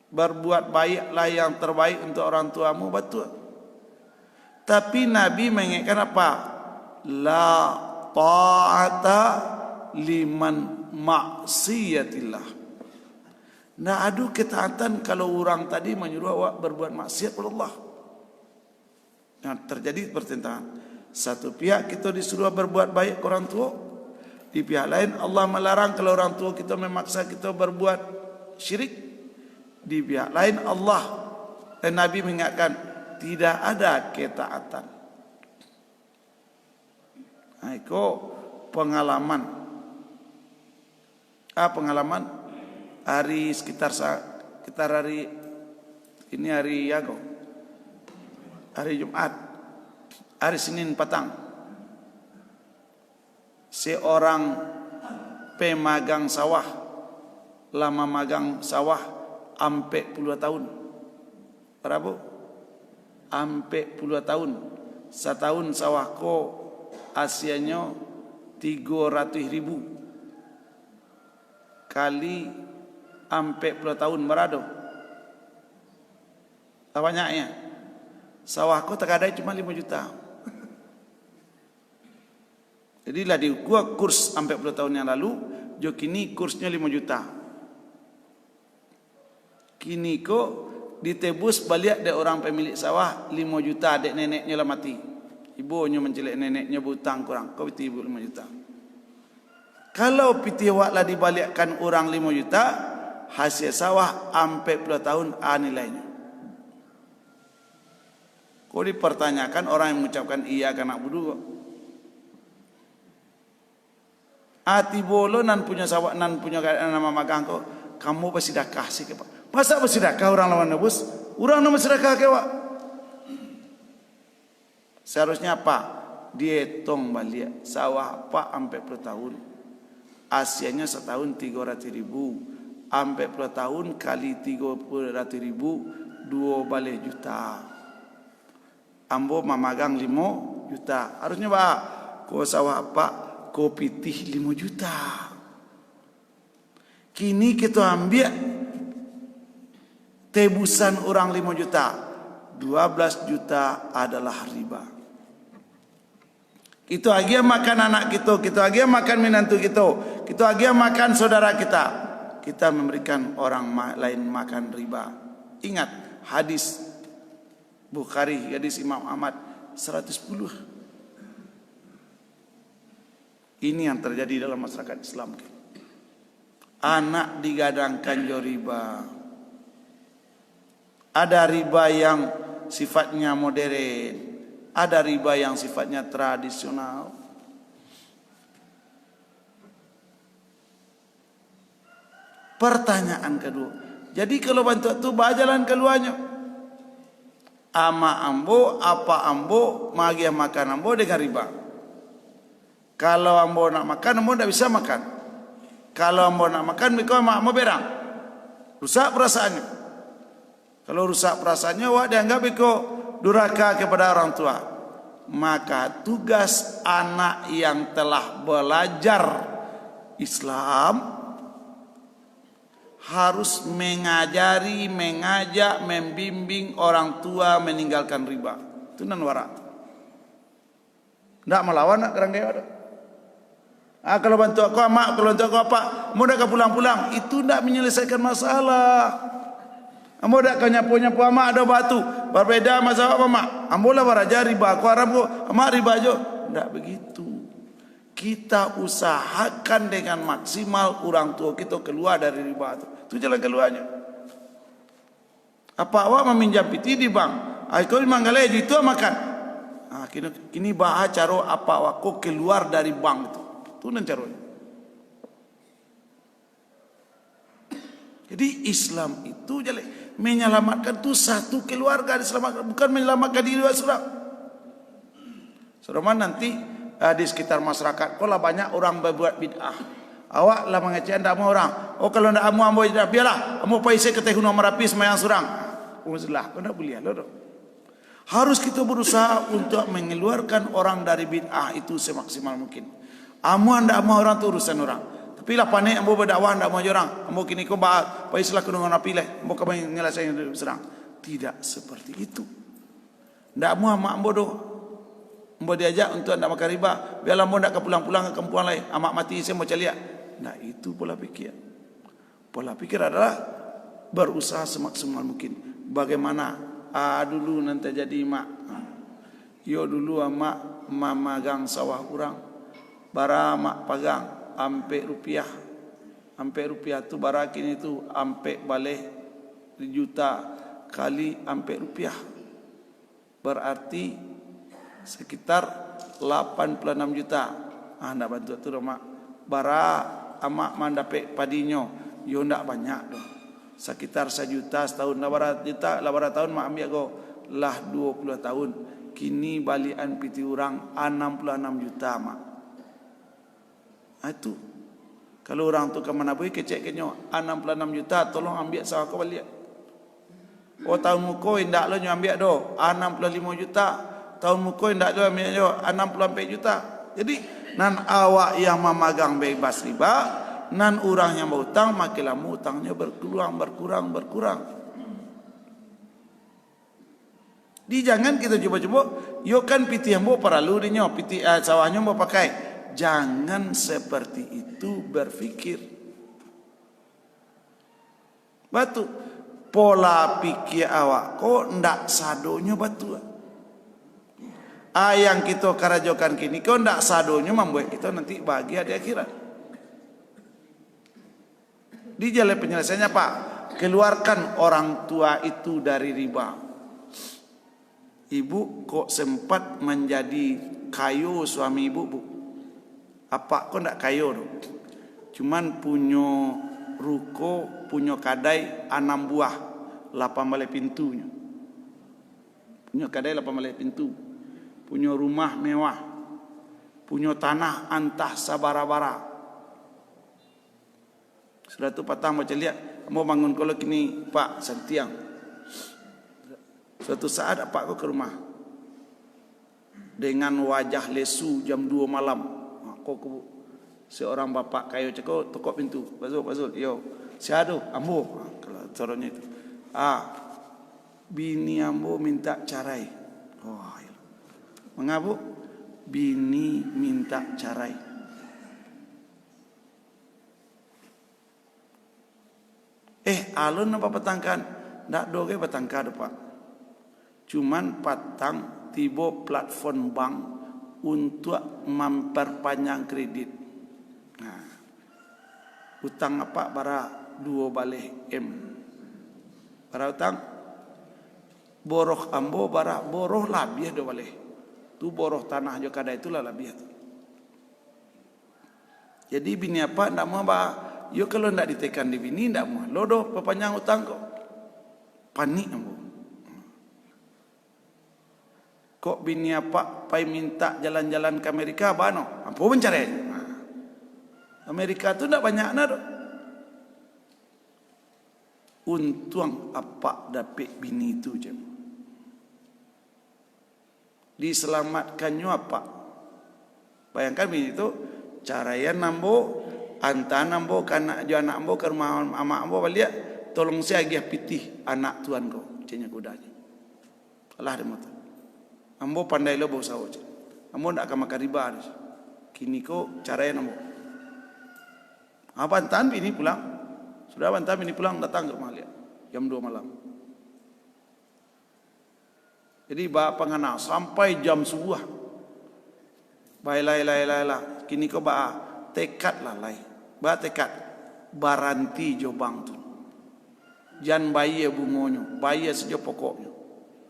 Berbuat baiklah yang terbaik untuk orang tuamu, betul. Tapi Nabi mengingatkan apa? La ta'ata liman maksiatillah. Nggak ada ketaatan kalau orang tadi menyuruh awak berbuat maksiat kepada Allah. Yang terjadi pertentangan. Satu pihak kita disuruh berbuat baik ke orang tua, di pihak lain Allah melarang kalau orang tua kita memaksa kita berbuat syirik. Di pihak lain Allah dan Nabi mengingatkan tidak ada ketaatan. Nah, itu pengalaman. Pengalaman hari sekitar hari ini hari Yago, hari Jumat, hari Senin petang, seorang pemagang sawah, lama magang sawah ampe puluhan tahun, berapa? Ampe puluhan tahun, setahun sawahku asianya 300.000 kali ampe puluh tahun berado. Banyaknya. Sawahku terkadang cuma 5 juta. Jadi lah di gua kurs sampai 10 tahun yang lalu, jo kini kursnya 5 juta. Kini kok ditebus balik dari orang pemilik sawah 5 juta, adik neneknya lah mati. Ibunya mencelik neneknya berhutang kurang, kau piti ibu 5 juta. Kalau piti awak lah dibalikkan orang 5 juta, hasil sawah sampai 10 tahun nilainya. Kau dipertanyakan orang yang mengucapkan iya kan nak budu. Ati bolo nan punya sawah nan punya nama magang kau, kamu bersedekah sih ke Pak. Masa bersedekah orang lawan nebus? Orang nama sedekah ke Pak. Seharusnya apa? Dihitung balik sawah apa sampai 10 tahun. Asianya setahun 300.000, sampai 10 tahun kali 300.000 2 balik juta. Ambo mamagang 5 juta. Harusnya Pak, kau sawah apa? Kau pitih 5 juta. Kini kita ambil tebusan orang 5 juta. 12 juta adalah riba. Kita lagi makan anak kita lagi makan menantu kita lagi makan saudara kita. Kita memberikan orang lain makan riba. Ingat hadis Bukhari, hadis Imam Ahmad 110. Ini yang terjadi dalam masyarakat Islam. Anak digadangkan jo riba. Ada riba yang sifatnya modern, ada riba yang sifatnya tradisional. Pertanyaan kedua, jadi kalau bantu itu jalan keluarnya, ama ambo apa ambo magi makan ambo dengan riba. Kalau ambo nak makan ambo tidak bisa makan. Kalau ambo nak makan mikau ambo berang, rusak perasaannya. Kalau rusak perasaannya wak dianggap mikau durhaka kepada orang tua. Maka tugas anak yang telah belajar Islam harus mengajari, mengajak, membimbing orang tua meninggalkan riba. Itu nan wara. Ndak melawan nak kerang dia ada. Kalau bantu aku mak, kalau bantu aku apa, mau dak pulang-pulang, itu ndak menyelesaikan masalah. Ambo dak kau nyapu-nyapu amak ada batu. Berbeda masalah apa mak? Ambo lah baraja riba, aku harap amak riba jo. Ndak begitu. Kita usahakan dengan maksimal orang tua kita keluar dari riba itu. Itu jalan keluarnya. Apa awak meminjam piti di bank? Kau manggalai itu makan. Kini bahas cara apa awak kau keluar dari bank itu. Itu nan caranya. Jadi Islam itu jalan menyelamatkan tu satu keluarga diselamatkan, bukan menyelamatkan diri seorang. Saudara nanti di sekitar masyarakat, kalau banyak orang berbuat bid'ah, awak lah mengecewakan tak mau orang. Oh kalau nak ambo tidak biarlah, ambo paisai ke Gunung Merapi semayang surang. Uzlah, kau nak boleh loh. Harus kita berusaha untuk mengeluarkan orang dari bid'ah itu semaksimal mungkin. Ambo anda mau orang tu urusan orang. Tapi lah panik ambo berdakwah ndak mau orang. Ambo kini kau bahas paislah ke Gunung Merapi lah. Ambo kau menyelesaikan serang. Tidak seperti itu. Ndak mau mak ambo doh. Ambo diajak untuk anda makan riba. Biarlah ambo ndak ke pulang-pulang ke kampung lain. Amak mati saya mau caliak. Nah itu pola pikir. Pola pikir adalah berusaha semaksimal mungkin. Bagaimana dulu nanti jadi mak. Yo dulu mak magang sawah kurang. Bara mak pagang ampe rupiah. Ampe rupiah tu bara kini tu ampe balik juta kali ampe rupiah. Berarti sekitar 86 juta. Ndak bantu tu mak. Bara amak mandape padinyo. Yo ndak banyak doh. Sekitar 1 juta setahun. Labara tahun mak ambil go lah 20 tahun. Kini balian piti orang 66 juta mak. Itu kalau orang tu ke mana boleh kecek kenyo 66 juta tolong ambil sawah kau balik. Oh tahun muko indak lo nyo ambil do 65 juta. Tahun muko indak lo ambil do 64 juta. Jadi nan awak yang memagang bebas riba, nan orang yang berhutang makin lama hutangnya berkurang. Di jangan kita coba-coba, yo kan piti yang mau paralu dinyo, piti sawahnya mau pakai. Jangan seperti itu berfikir. Batu pola pikir awak kok ndak sadonyo batu. Yang kita karajokan kini kok ndak sadonyo membuat kita nanti bahagia di akhirat. Di jalan penyelesaiannya Pak, keluarkan orang tua itu dari riba. Ibu kok sempat menjadi kayu suami ibu, Bu? Apa kok ndak kayu tu? Cuman punya ruko, punya kadai 6 buah, 8 balai pintunya. Punya kadai 8 balai pintu. Punya rumah mewah. Punya tanah antah sabara-bara. Sudah tu patang macam lihat, mau bangun kalau kini Pak Santiang. Suatu saat apa kau ke rumah dengan wajah lesu jam 2 malam. Kau seorang bapak kayu cekok tokok pintu. Pasal, yo, siado ambo. Kalau caranya itu. Bini ambo minta cerai. Oh, mengapa? Bini minta cerai. Alun apa petangkan? Ndak doge petangka Pak. Cuman patang tiba platform bank untuk memperpanjang kredit. Nah, utang apa bara 2 balai M. Bara utang boroh ambo bara boroh labih 2 balai. Tu boroh tanah jo kada itulah labih tu. Jadi bini apa ndak mau ba, yo kalau ndak ditekan di bini ndak mau. Lodoh perpanjang utang kok. Panik ambo. Kok bini apa pai minta jalan-jalan ke Amerika bano? Ampo mencari. Amerika tu ndak banyak na do. Untung apa dapat bini itu je. Diselamatkannya apa? Bayangkan bini itu caranya nambo, anta nambo kanak jo anak ambo ke rumah amak ambo balik tolong saya agih pitih anak tuan kau, cenya kudanya. Allah dia mata. Ambo pandai lo bau sawo. Ambo ndak akan makan riba. Kini ko caranya ambo. Bantan bini pulang. Sudah bantan bini pulang datang ke rumah dia jam 2 malam. Jadi ba pangana sampai jam subuh. Bailai. Kini ko ba tekad lalai. Ba tekad baranti jo bang tu. Jan bayi bungonyo, bayi sejo pokoknya.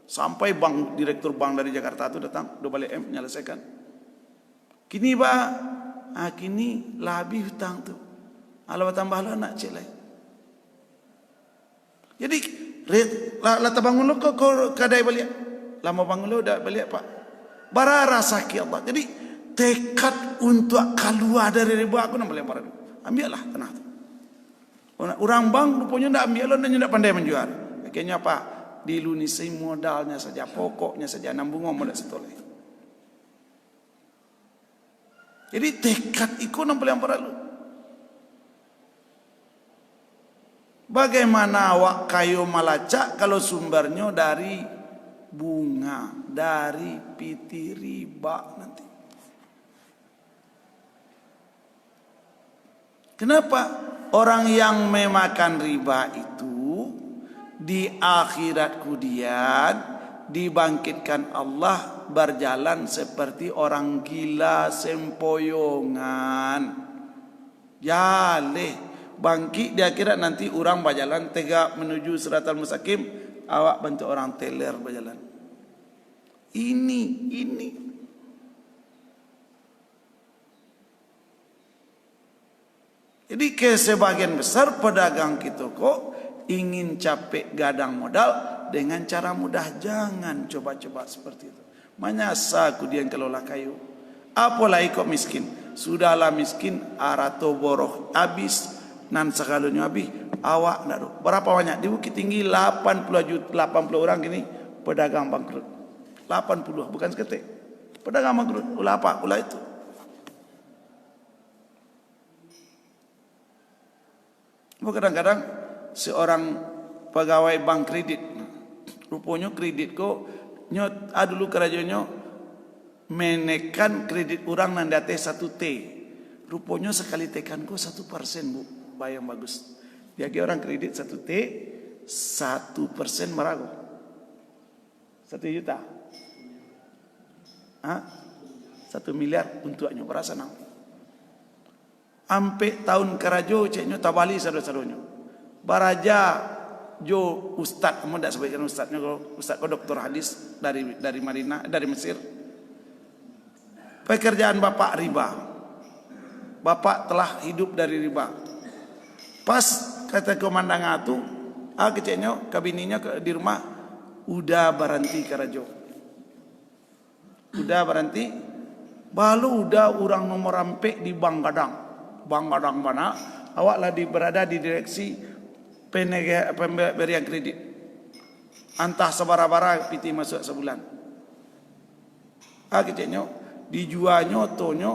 Sampai bank direktur bank dari Jakarta itu datang 2 balai M menyelesaikan. Kini kini labih hutang tu. Ala tambah lah nak cek lain. Jadi la bangun lo kok kadai balik. Lama bangun lo dah balik Pak. Bara rasa ki Allah. Jadi tekad untuk keluar dari riba aku nak balik barang. Ambillah tanah tu. Orang bank rupanya ndak ambil lo dan ndak pandai menjual. Akhirnya apa? Dilunisi modalnya saja, pokoknya saja, nambung modal setoleh. Jadi tekad itu nampak yang perlu. Bagaimana awak kayu malacak kalau sumbernya dari bunga, dari piti riba nanti. Kenapa orang yang memakan riba itu Di akhirat kemudian dibangkitkan Allah berjalan seperti orang gila sempoyongan. Jaleh bangkit di akhirat nanti orang berjalan tegak menuju siratal mustaqim, awak bantu orang teler berjalan. Ini jadi ke sebagian besar pedagang kita kok ingin capek gadang modal dengan cara mudah. Jangan coba-coba seperti itu. Manyasa aku dia kelola kayu. Apalagi kok miskin. Sudahlah miskin arato boroh habis nan sekalunya habis. Awak nak berapa banyak di Bukit Tinggi 80 orang gini pedagang bangkrut. 80 bukan seketik. Pedagang bangkrut. Ulah apa? Ulah itu. Kadang-kadang seorang pegawai bank kredit, rupanya kredit ko nyot dulu kerajanya menekan kredit orang nan date 1T. Rupanya sekali tekan ko 1%, Bu. Bayang bagus. Dia orang kredit 1T 1% merago. 1 juta. 1 miliar untuknya berasa nang. Ampe tahun kerajo ceknya tabali saudara-saudaranya. Baraja jo ustaz, kamu tidak sebaiknya ustaznya, ustaz ko doktor hadis dari Madinah, dari Mesir. Pekerjaan bapak riba. Bapak telah hidup dari riba. Pas kata komandan itu, keceknya kabininya di rumah udah berhenti kerajo. Udah berhenti. Balu udah orang nomor ampe di Bank Gadang. Bank Gadang mana? Awak lagi berada di direksi pemberian kredit. Antah sebara-bara piti masuk sebulan. Keceknya dijualnya tonyo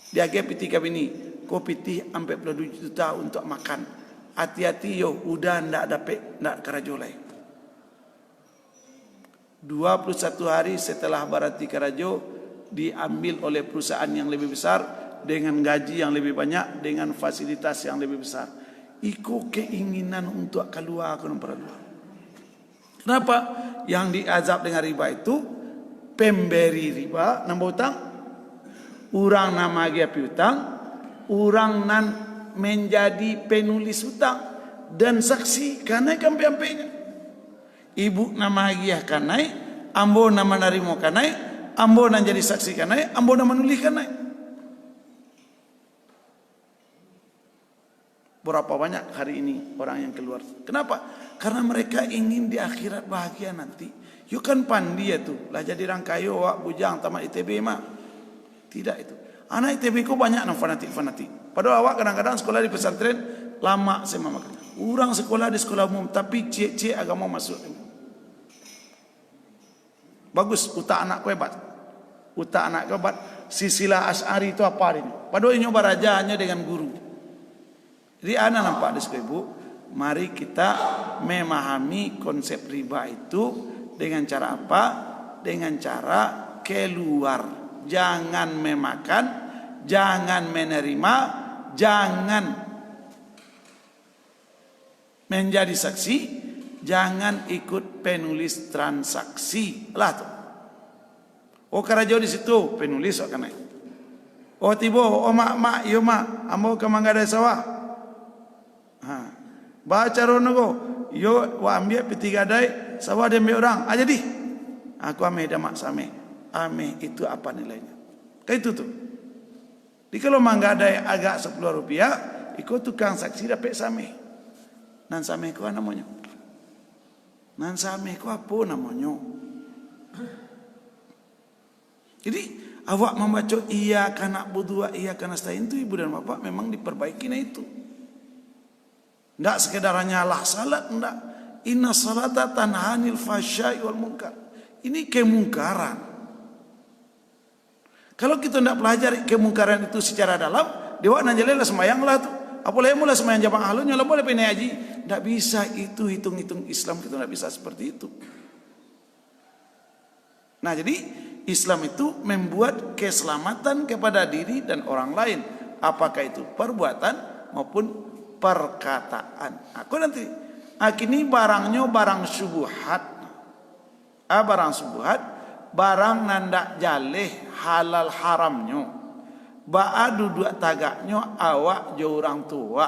diage piti kabini. Ko piti sampai 22 juta untuk makan. Hati-hati yo, udah ndak kerajo lagi. 21 hari setelah berhenti kerajo diambil oleh perusahaan yang lebih besar dengan gaji yang lebih banyak, dengan fasilitas yang lebih besar. Iko keinginan untuk keluar ke nomor dua. Kenapa? Yang diazab dengan riba itu pemberi riba, nambah utang, orang nama dia piutang, orang nan menjadi penulis utang dan saksi karena kampe-kampenya. Ibu nama dia kanai, ambo nama narimo kanai. Ambo nan jadi saksi kanai, ambo nan menulis kanai. Berapa banyak hari ini orang yang keluar? Kenapa? Karena mereka ingin di akhirat bahagia nanti. You kan pandi ya tu, lah jadi rangkayo wak bujang tamat ITB mah. Tidak itu. Anak ITB ko banyak nang fanatik. Padahal awak kadang-kadang sekolah di pesantren lama saya makan. Orang sekolah di sekolah umum tapi cie-cie agama masuk. Bagus, utak anak hebat. Utak anak hebat. Silsilah Asy'ari itu apa ini? Padahal ini baraja hanya dengan guru. Jadi anak nampak di sekolah ibu. Mari kita memahami konsep riba itu dengan cara apa? Dengan cara keluar. Jangan memakan, jangan menerima, jangan menjadi saksi, jangan ikut penulis transaksi. Lah tuh. Oh karajo di situ penulis kok kan. Oh tibo, oh mak, yo mak, ambo ke mangga ada sawah. Baca rono go, yo wa ambil piti gadai, sawah dia ambil orang. Jadi, aku ame damak same. Ame itu apa nilainya? Kayak itu tuh. Di kalau mangga ada agak 10 rupiah, ikut tukang saksi dapat same. Nan same ko namanya. Nan same ko apa namanya? Jadi awak membaca iya kana budua iya kana stain itu ibu dan bapak memang diperbaiki na itu. Ndak sekedar hanyalah salat, ndak. Inna salata tanhanil fahsya'i wal munkar. Ini kemungkaran. Kalau kita tidak pelajari kemungkaran itu secara dalam, dewa nanjalela semayang lah tu. Apalagi mula semayang jamaah halunya lah boleh pindah haji. Tidak bisa itu hitung-hitung Islam kita tidak bisa seperti itu. Nah jadi Islam itu membuat keselamatan kepada diri dan orang lain. Apakah itu perbuatan maupun perkataan. Aku nanti akini barangnya barang syubhat. Barang syubhat, barang nandak jaleh halal haramnya. Baadu dua tagaknya awak jo orang tua.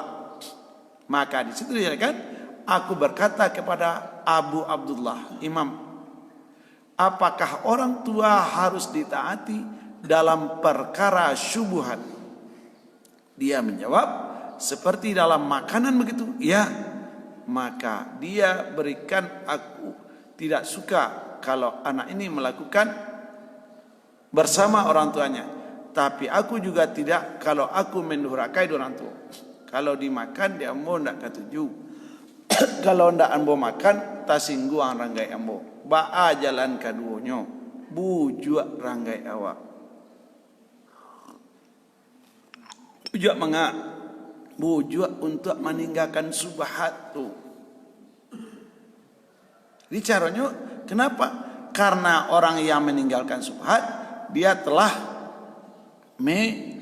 Maka di situ kan aku berkata kepada Abu Abdullah, Imam, apakah orang tua harus ditaati dalam perkara syubhat? Dia menjawab, seperti dalam makanan begitu. Ya, maka dia berikan, aku tidak suka kalau anak ini melakukan bersama orang tuanya. Tapi aku juga tidak kalau aku mendurhakai orang tua. Kalau dimakan dia ambo ndak katuju. Kalau ndak ambo makan tasingguang ranggai ambo. Ba'a jalan kaduonyo. Bujuk ranggai awak. Bujuk mengak. Bujuk untuk meninggalkan subhat tu. Ini caranya kenapa? Karena orang yang meninggalkan subhat, dia telah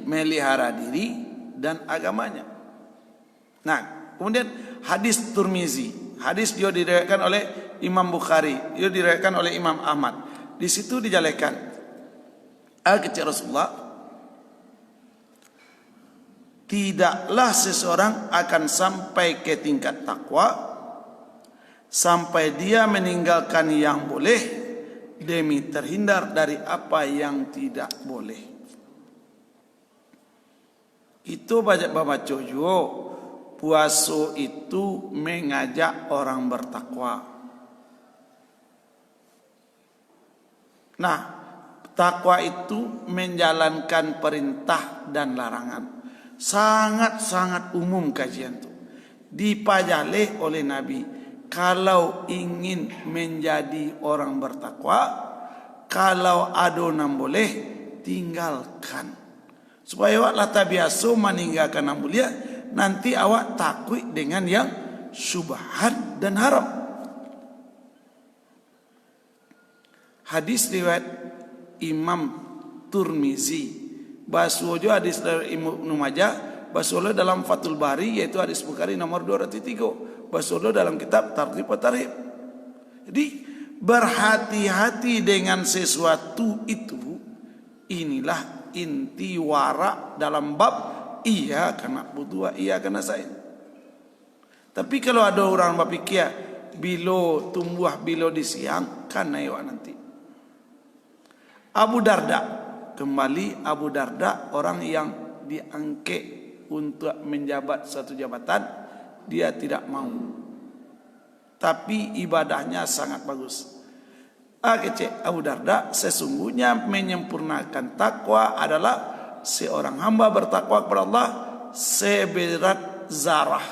melihara diri dan agamanya. Nah, kemudian hadis Tirmizi, hadis dia diriwayatkan oleh Imam Bukhari, dia diriwayatkan oleh Imam Ahmad. Di situ dijelaskan, kata Rasulullah, tidaklah seseorang akan sampai ke tingkat takwa sampai dia meninggalkan yang boleh demi terhindar dari apa yang tidak boleh. Itu baca jojo. Puasa itu mengajak orang bertakwa. Nah, takwa itu menjalankan perintah dan larangan. Sangat-sangat umum kajian itu. Dipajale oleh Nabi. Kalau ingin menjadi orang bertakwa, kalau adonan boleh, tinggalkan. Supaya awak lata biasa meninggalkan yang mulia, nanti awak takut dengan yang syubhat dan haram. Hadis riwayat Imam Tirmizi, basujo hadis dari Ibnu Majah, basulo dalam Fathul Bari, yaitu hadis Bukhari nomor 203, basulo dalam kitab Targhib wa Tarhib. Jadi berhati-hati dengan sesuatu itu. Inilah inti wara dalam bab iya kena butuh, iya kena sain. Tapi kalau ada orang berpikir bilo tumbuh bilo di siang, kan ayo nanti. Abu Darda, kembali Abu Darda, orang yang diangkat untuk menjabat satu jabatan, dia tidak mau. Tapi ibadahnya sangat bagus. Kecek Abu Darda, sesungguhnya menyempurnakan takwa adalah seorang hamba bertakwa kepada Allah seberat zarah,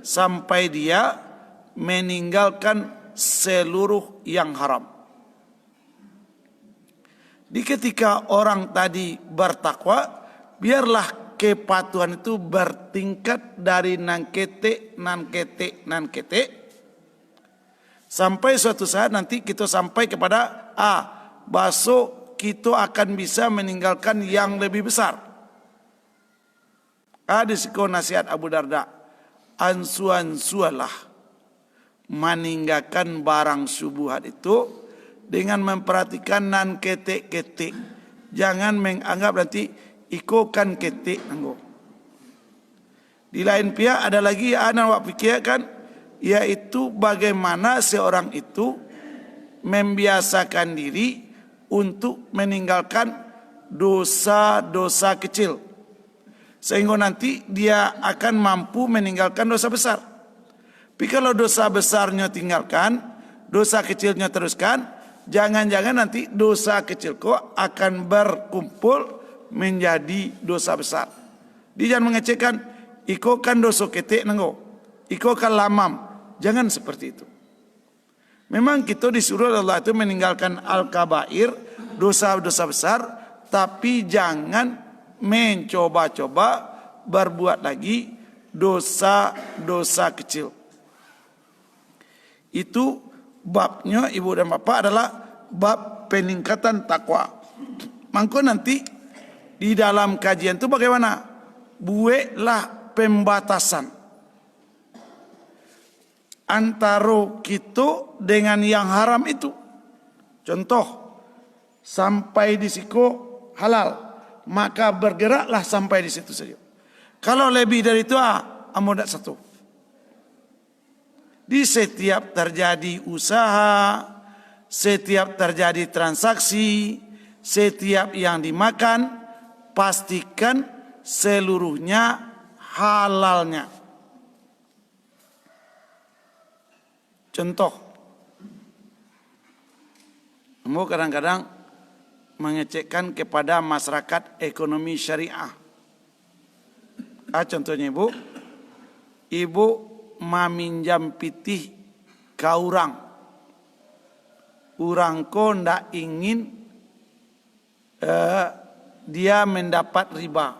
sampai dia meninggalkan seluruh yang haram. Di ketika orang tadi bertakwa, biarlah kepatuhan itu bertingkat dari nan kete, sampai suatu saat nanti kita sampai kepada besok kita akan bisa meninggalkan yang lebih besar. Disiko nasihat Abu Darda, ansualah meninggalkan barang syubhat itu dengan memperhatikan nan ketik. Jangan menganggap nanti ikokan ketik nanggo. Di lain pihak ada lagi yang awak pikirkan, yaitu bagaimana seorang itu membiasakan diri untuk meninggalkan dosa-dosa kecil, sehingga nanti dia akan mampu meninggalkan dosa besar. Tapi kalau dosa besarnya tinggalkan, dosa kecilnya teruskan, jangan-jangan nanti dosa kecil kok akan berkumpul menjadi dosa besar. Dia jangan mengecekkan, iko kan dosa ketik nenggo, iko kan lamam. Jangan seperti itu. Memang kita disuruh Allah itu meninggalkan al-kabair, dosa-dosa besar, tapi jangan mencoba-coba berbuat lagi dosa-dosa kecil. Itu babnya ibu dan bapak adalah bab peningkatan takwa. Maka nanti di dalam kajian itu bagaimana? buatlah pembatasan antara kita dengan yang haram itu. Contoh, sampai di siku halal, maka bergeraklah sampai di situ saja. Kalau lebih dari itu, ambo tidak satu. Di setiap terjadi usaha, setiap terjadi transaksi, setiap yang dimakan, pastikan seluruhnya halalnya. Contoh, ambo kadang-kadang mengecekkan kepada masyarakat ekonomi syariah. Contohnya ibu meminjam pitih ke orang ko ndak ingin dia mendapat riba.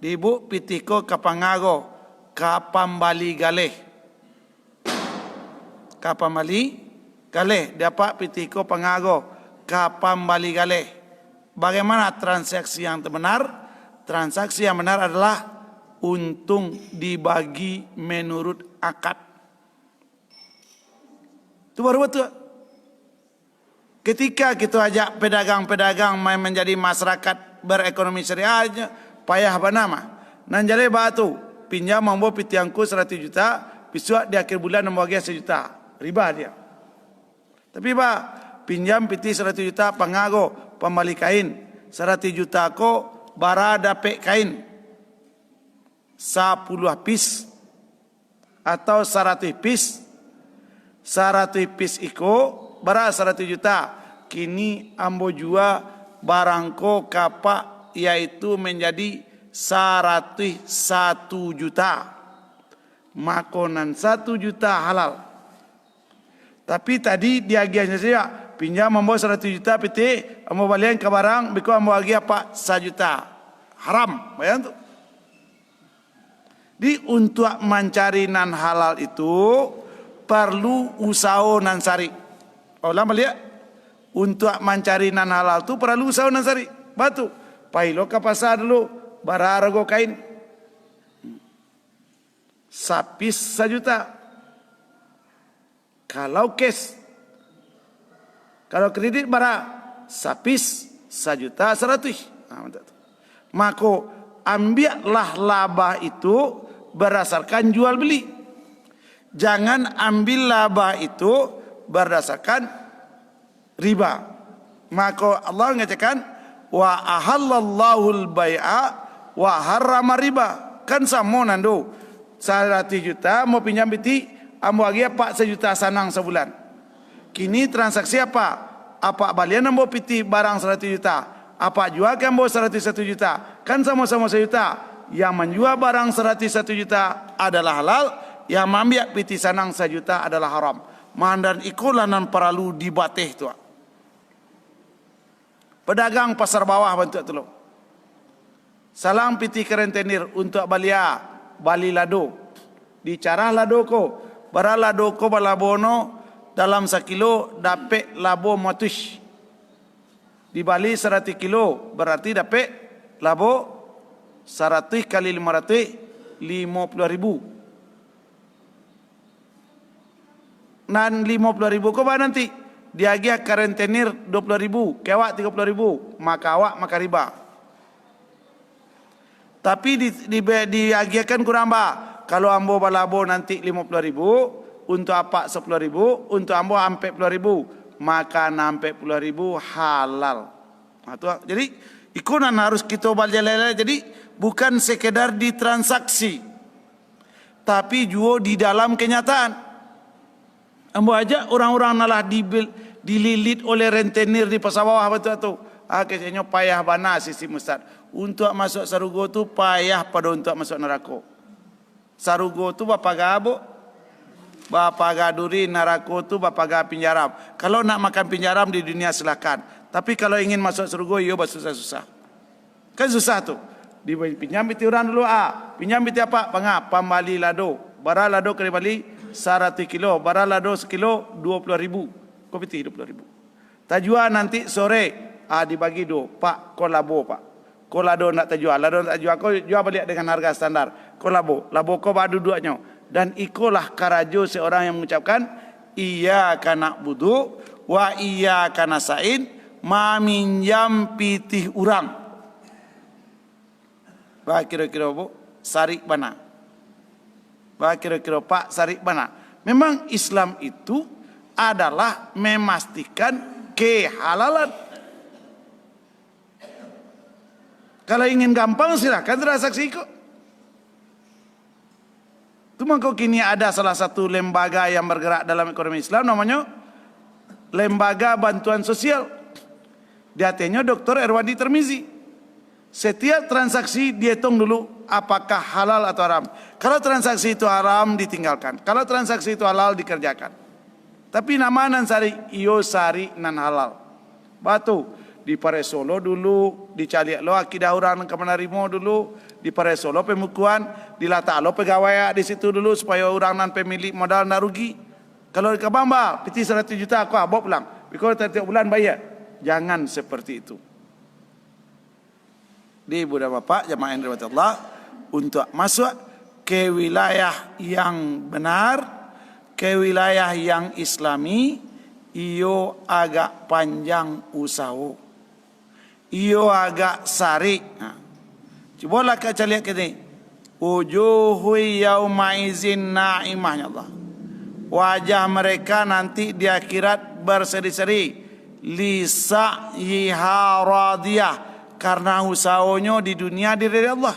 Ibu pitih ko kapangago kapambali galeh. Kapambali galeh dapat pitih ko pangago kapambali galeh. Bagaimana transaksi yang benar? Transaksi yang benar adalah untung dibagi menurut akad. Itu baru betul. Ketika kita ajak pedagang-pedagang menjadi masyarakat berekonomi syariah, payah banama. Nanjale batu pinjam mambo pitiangku 100 juta, besok di akhir bulan membagi 1 juta, riba dia. Tapi pinjam piti 100 juta pangago pembali kain 100 juta ko bara dapat kain 10 pis atau 100 pis. 100 pis iko bara 100 juta. Kini ambo jua barangko kapak yaitu menjadi 101 juta. Makonan 1 juta halal. Tapi tadi diagiannya saja pinjam ambo 100 juta piti ambo balian ke barang biko ambo agi apa 1 juta. Haram, bayang tu. Di untuk mencari nan halal itu perlu usaha nan sari. Olah melihat untuk mencari nan halal itu perlu usaha nan sari. Batu, pailo ke pasar dulu, bararago kain. Sapis 1 juta. Kalau cash, kalau kredit bara sapis 1 juta 100. Maka ambillah laba itu berdasarkan jual beli. Jangan ambil laba itu berdasarkan riba. Maka Allah mengatakan wa ahallallahu al-bai'a wa harrama riba. Kan sama nando. 100 juta mau pinjam biti, ambo agi apa 1 juta sanang sebulan. Kini transaksi apa? Apa balian ambo piti barang 100 juta? Apa jual kan ambo 101 juta? Kan sama-sama 1 juta. Yang menjual barang 101 juta adalah halal, yang mengambil piti sanang 1 juta adalah haram. Mandan ikulah nan perlu dibatih tu. Pedagang pasar bawah bantu tolong. Salang piti kerentenir untuk balia bali lado. Dicarah lado ko, bara lado ko balabono dalam 1 kilo dapat labo matush. Di Bali 100 kilo berarti dapat labo 100 kali 500 50,000. Nan 50,000 ko ba nanti? Diagia karentenir 20,000, kewak 30,000, maka awak maka riba. Tapi diagiakan kurang ba. Kalau ambo balabo nanti 50,000, untuk apa 10,000, untuk ambo 40,000, maka 40,000 halal. Jadi ikunan harus kita baljalala. Jadi bukan sekedar di transaksi, tapi juga di dalam kenyataan. Ambo aja orang-orang nalah dililit oleh rentenir di pasar bawah betul tu. Kayaknya payah bana sisi Ustaz. Untuk masuk sarugo tu payah pada untuk masuk neraka. Sarugo tu bapa gabo, bapa gaduri, neraka tu bapa ga pinjaram. Kalau nak makan pinjaram di dunia silakan. Tapi kalau ingin masuk surga, yo susah-susah. Kan susah tu. Pinjam biti orang dulu pinjam biti apa? Pambali lado. Bara lado kali bali 100 kilo, bara lado sekilo 20,000. Kau piti 20,000. Tajua nanti sore dibagi do, Pak kolabo Pak. Kau lado nak terjual, lado nak jual, kau jual balik dengan harga standar. Kau labo kau badu duanya. Dan ikulah karajo seorang yang mengucapkan iyyaka na'budu wa iyyaka nasta'in, maminjam pitih urang. Bah kira-kira bu sarik bana. Bah kira-kira pak sarik bana. Memang Islam itu adalah memastikan kehalalan. Kalau ingin gampang silakan transaksi kok. Cuma kok kini ada salah satu lembaga yang bergerak dalam ekonomi Islam namanya Lembaga Bantuan Sosial. Diatenya Dr. Erwadi Termizi. Setiap transaksi dihitung dulu apakah halal atau haram. Kalau transaksi itu haram ditinggalkan. Kalau transaksi itu halal dikerjakan. Tapi nama nan sari iyo sari nan halal. Batu di Paresolo dulu, di Caliak lo akidah orang ke Manarimo dulu, di Paresolo pemukuan, di Lata lo pegawai di situ dulu supaya orang nan pemilik modal nak rugi. Kalau di Kabamba, piti 100 juta aku bawa pulang. Because tiap bulan bayar. Jangan seperti itu. Di Buddha Bapak jamaah yang dirahmati Allah, untuk masuk ke wilayah yang benar, ke wilayah yang Islami, iyo agak panjang usaha. Iyo agak sari. Nah, cobalah kita lihat ini. Wujuhu yauma izin na'imahnya Allah. Wajah mereka nanti di akhirat berseri-seri. Lisa'yiha radiyah. Karena usahanya di dunia diridai Allah.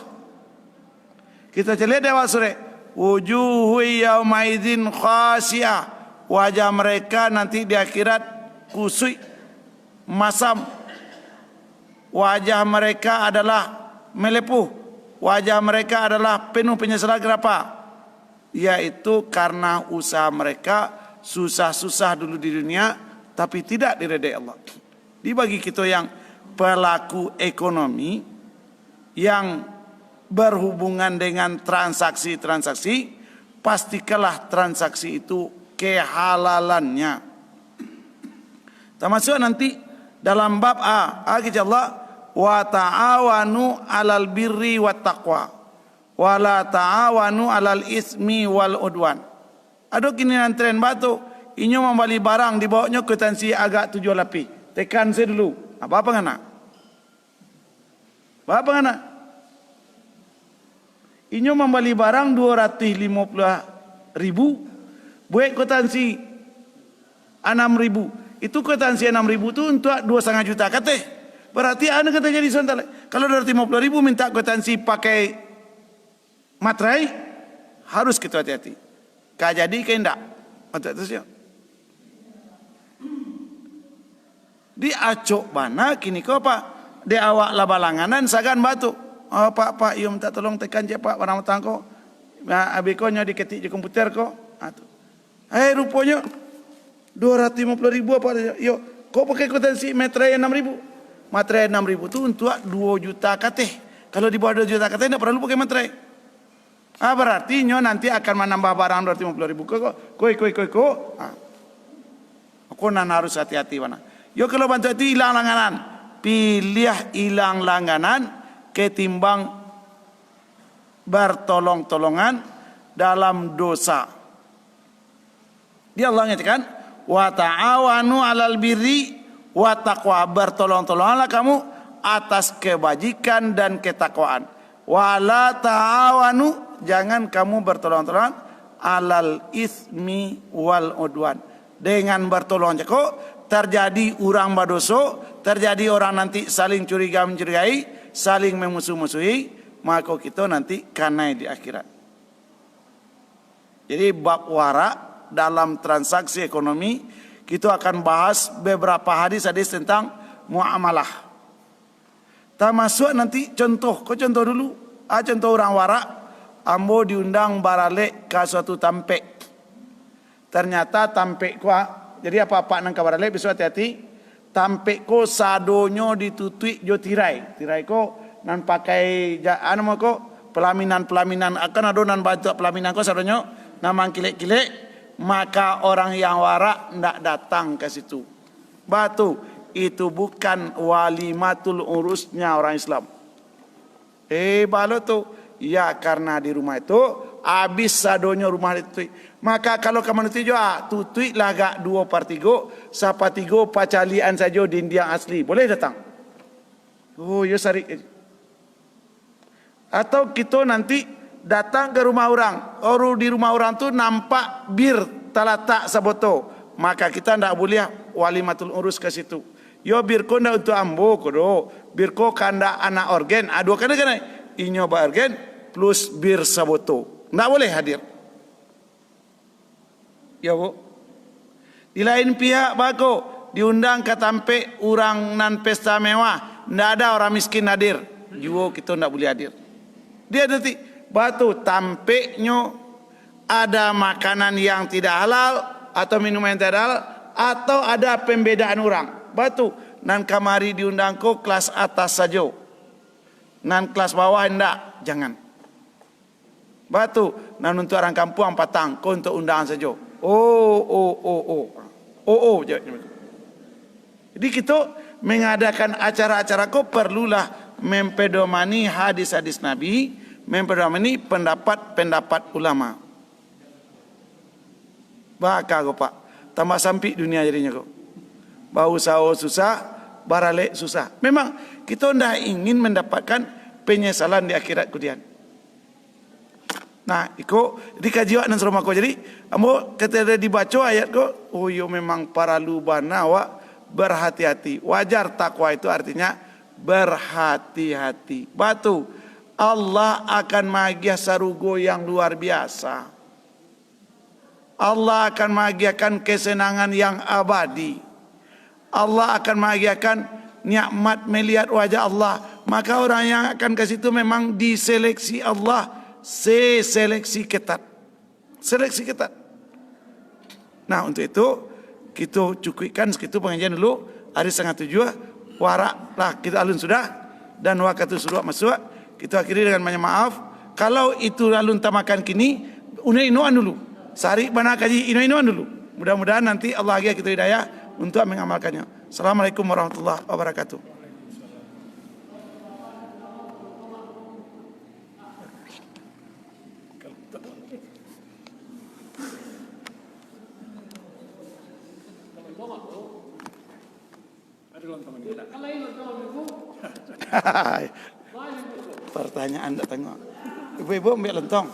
Kita lihat di awal surah. Wujuhu yauma izin khasiyah. Wajah mereka nanti di akhirat kusui, masam. Wajah mereka adalah melepuh. Wajah mereka adalah penuh penyesalan. Kenapa? Yaitu karena usaha mereka susah-susah dulu di dunia, tapi tidak diridai Allah. Dibagi kita yang pelaku ekonomi, yang berhubungan dengan transaksi-transaksi, pastikanlah transaksi itu kehalalannya. Termasuk nanti dalam bab A kata Allah, wa ta'awanu 'alal birri wat taqwa wa la ta'awanu 'alal ismi wal udwan. Ada kini antren batu, inyo membeli barang dibawanya ke tansi agak 7 lapis. Tekan saya dulu. Apa ngana? Apa ngana? Inyo membeli barang 250.000, buat kwitansi 6.000. Itu kwitansi 6.000 itu untuk 2,5 juta kata. Berarti anda kata jadi sontal. Kalau 250.000 minta kwitansi pakai materai, harus kita hati-hati. Kak jadi ke enggak? Terus ya. Di acok mana kini kau apa? Di awak labalanganan sagan batu. Oh pak, iyo minta tolong tekan je pak barang utang ko. Abikonya diketik di komputer ko. Rupanya 250.000 apa? Yo, kau pakai kwitansi materai 6.000. Materai 6.000 tu untuk 2 juta kateh. Kalau di bawah 2 juta kateh tidak perlu pakai materai. Berarti nyo nanti akan menambah barang 250.000 ko. Aku nan harus hati-hati mana. Yo kalau bantu itu hilang langganan, pilih hilang langganan ketimbang bertolong-tolongan dalam dosa. Dia Allah nyatakan, wa ta'awanu 'alal birri wa taqwa, bertolong-tolonganlah kamu atas kebajikan dan ketakwaan. Wa la ta'awanu, jangan kamu bertolong-tolongan 'alal ismi wal udwan. Dengan bertolong kok terjadi orang berdosa, terjadi orang nanti saling curiga mencurigai, saling memusuh-musuhi, maka kita nanti kanai di akhirat. Jadi bab wara dalam transaksi ekonomi, kita akan bahas beberapa hadis-hadis tentang muamalah. Termasuk nanti contoh, kau contoh dulu. Contoh orang wara, ambo diundang baralek ke suatu tampek. Ternyata tampek kuah. Jadi apa-apa nang kabarale besok hati-hati. Tampek ko sadonyo ditutui jo tirai. Tirai ko nan pakai anu mo ko pelaminan-pelaminan akan adonan batu pelaminan ko sadonyo namang kilek-kilek, maka orang yang warak ndak datang ke situ. Batu itu bukan walimatul urusnya orang Islam. Balok tu. Ya karena di rumah itu habis sadonya rumah itu. Maka kalau kamu nanti juga tutui lagak 2/3 sapatigo pacalian saja di India asli. Boleh datang. Oh ya sari. Atau kita nanti datang ke rumah orang. Orang di rumah orang tu nampak bir talatak saboto. Maka kita tidak boleh walimatul urus ke situ. Yo bir ko ndak untuk ambo kodo. Bir ko kanda anak organ. Dua kena. Inyo ba organ plus bir saboto. Tidak boleh hadir. Ya bu. Di lain pihak bako diundang ke tampe orang nan pesta mewah. Tidak ada orang miskin hadir. Juga kita tidak boleh hadir. Dia nanti batu tampeknya ada makanan yang tidak halal atau minuman yang tidak halal atau ada pembedaan orang. Batu nan kamari diundang ko kelas atas saja. Nan kelas bawah hendak jangan. Batu nan untuk orang kampung patang ko untuk undangan saja. Jadi kita mengadakan acara-acara ko perlulah mempedomani hadis-hadis Nabi, mempedomani pendapat-pendapat ulama. Baka ko pak, tambah sampai dunia jadinya ko. Bau sao susah, barale susah. Memang kita tidak ingin mendapatkan penyesalan di akhirat kemudian. Nah, iko dikaji wak nan serumah ko jadi, ambo ketika dibaca ayat ko, oh yo memang para lubana wak berhati-hati. Wajar takwa itu artinya berhati-hati. Batu Allah akan magiah sarugo yang luar biasa. Allah akan magiakan kesenangan yang abadi. Allah akan magiakan nikmat melihat wajah Allah. Maka orang yang akan ke situ memang diseleksi Allah. Seleksi ketat. Seleksi ketat. Nah untuk itu kita cukupkan segitu pengajian dulu. Hari 6:30 warak lah kita alun sudah. Dan waktu sudah masuk. Kita akhiri dengan banyak maaf. Kalau itu alun tamakan kini, inu-inuan dulu. Sari bana kaji inu-inuan dulu. Mudah-mudahan nanti Allah agak kita hidayah untuk mengamalkannya. Assalamualaikum warahmatullahi wabarakatuh. Pertanyaan tak tengok. Ibu-ibu ambil lontong.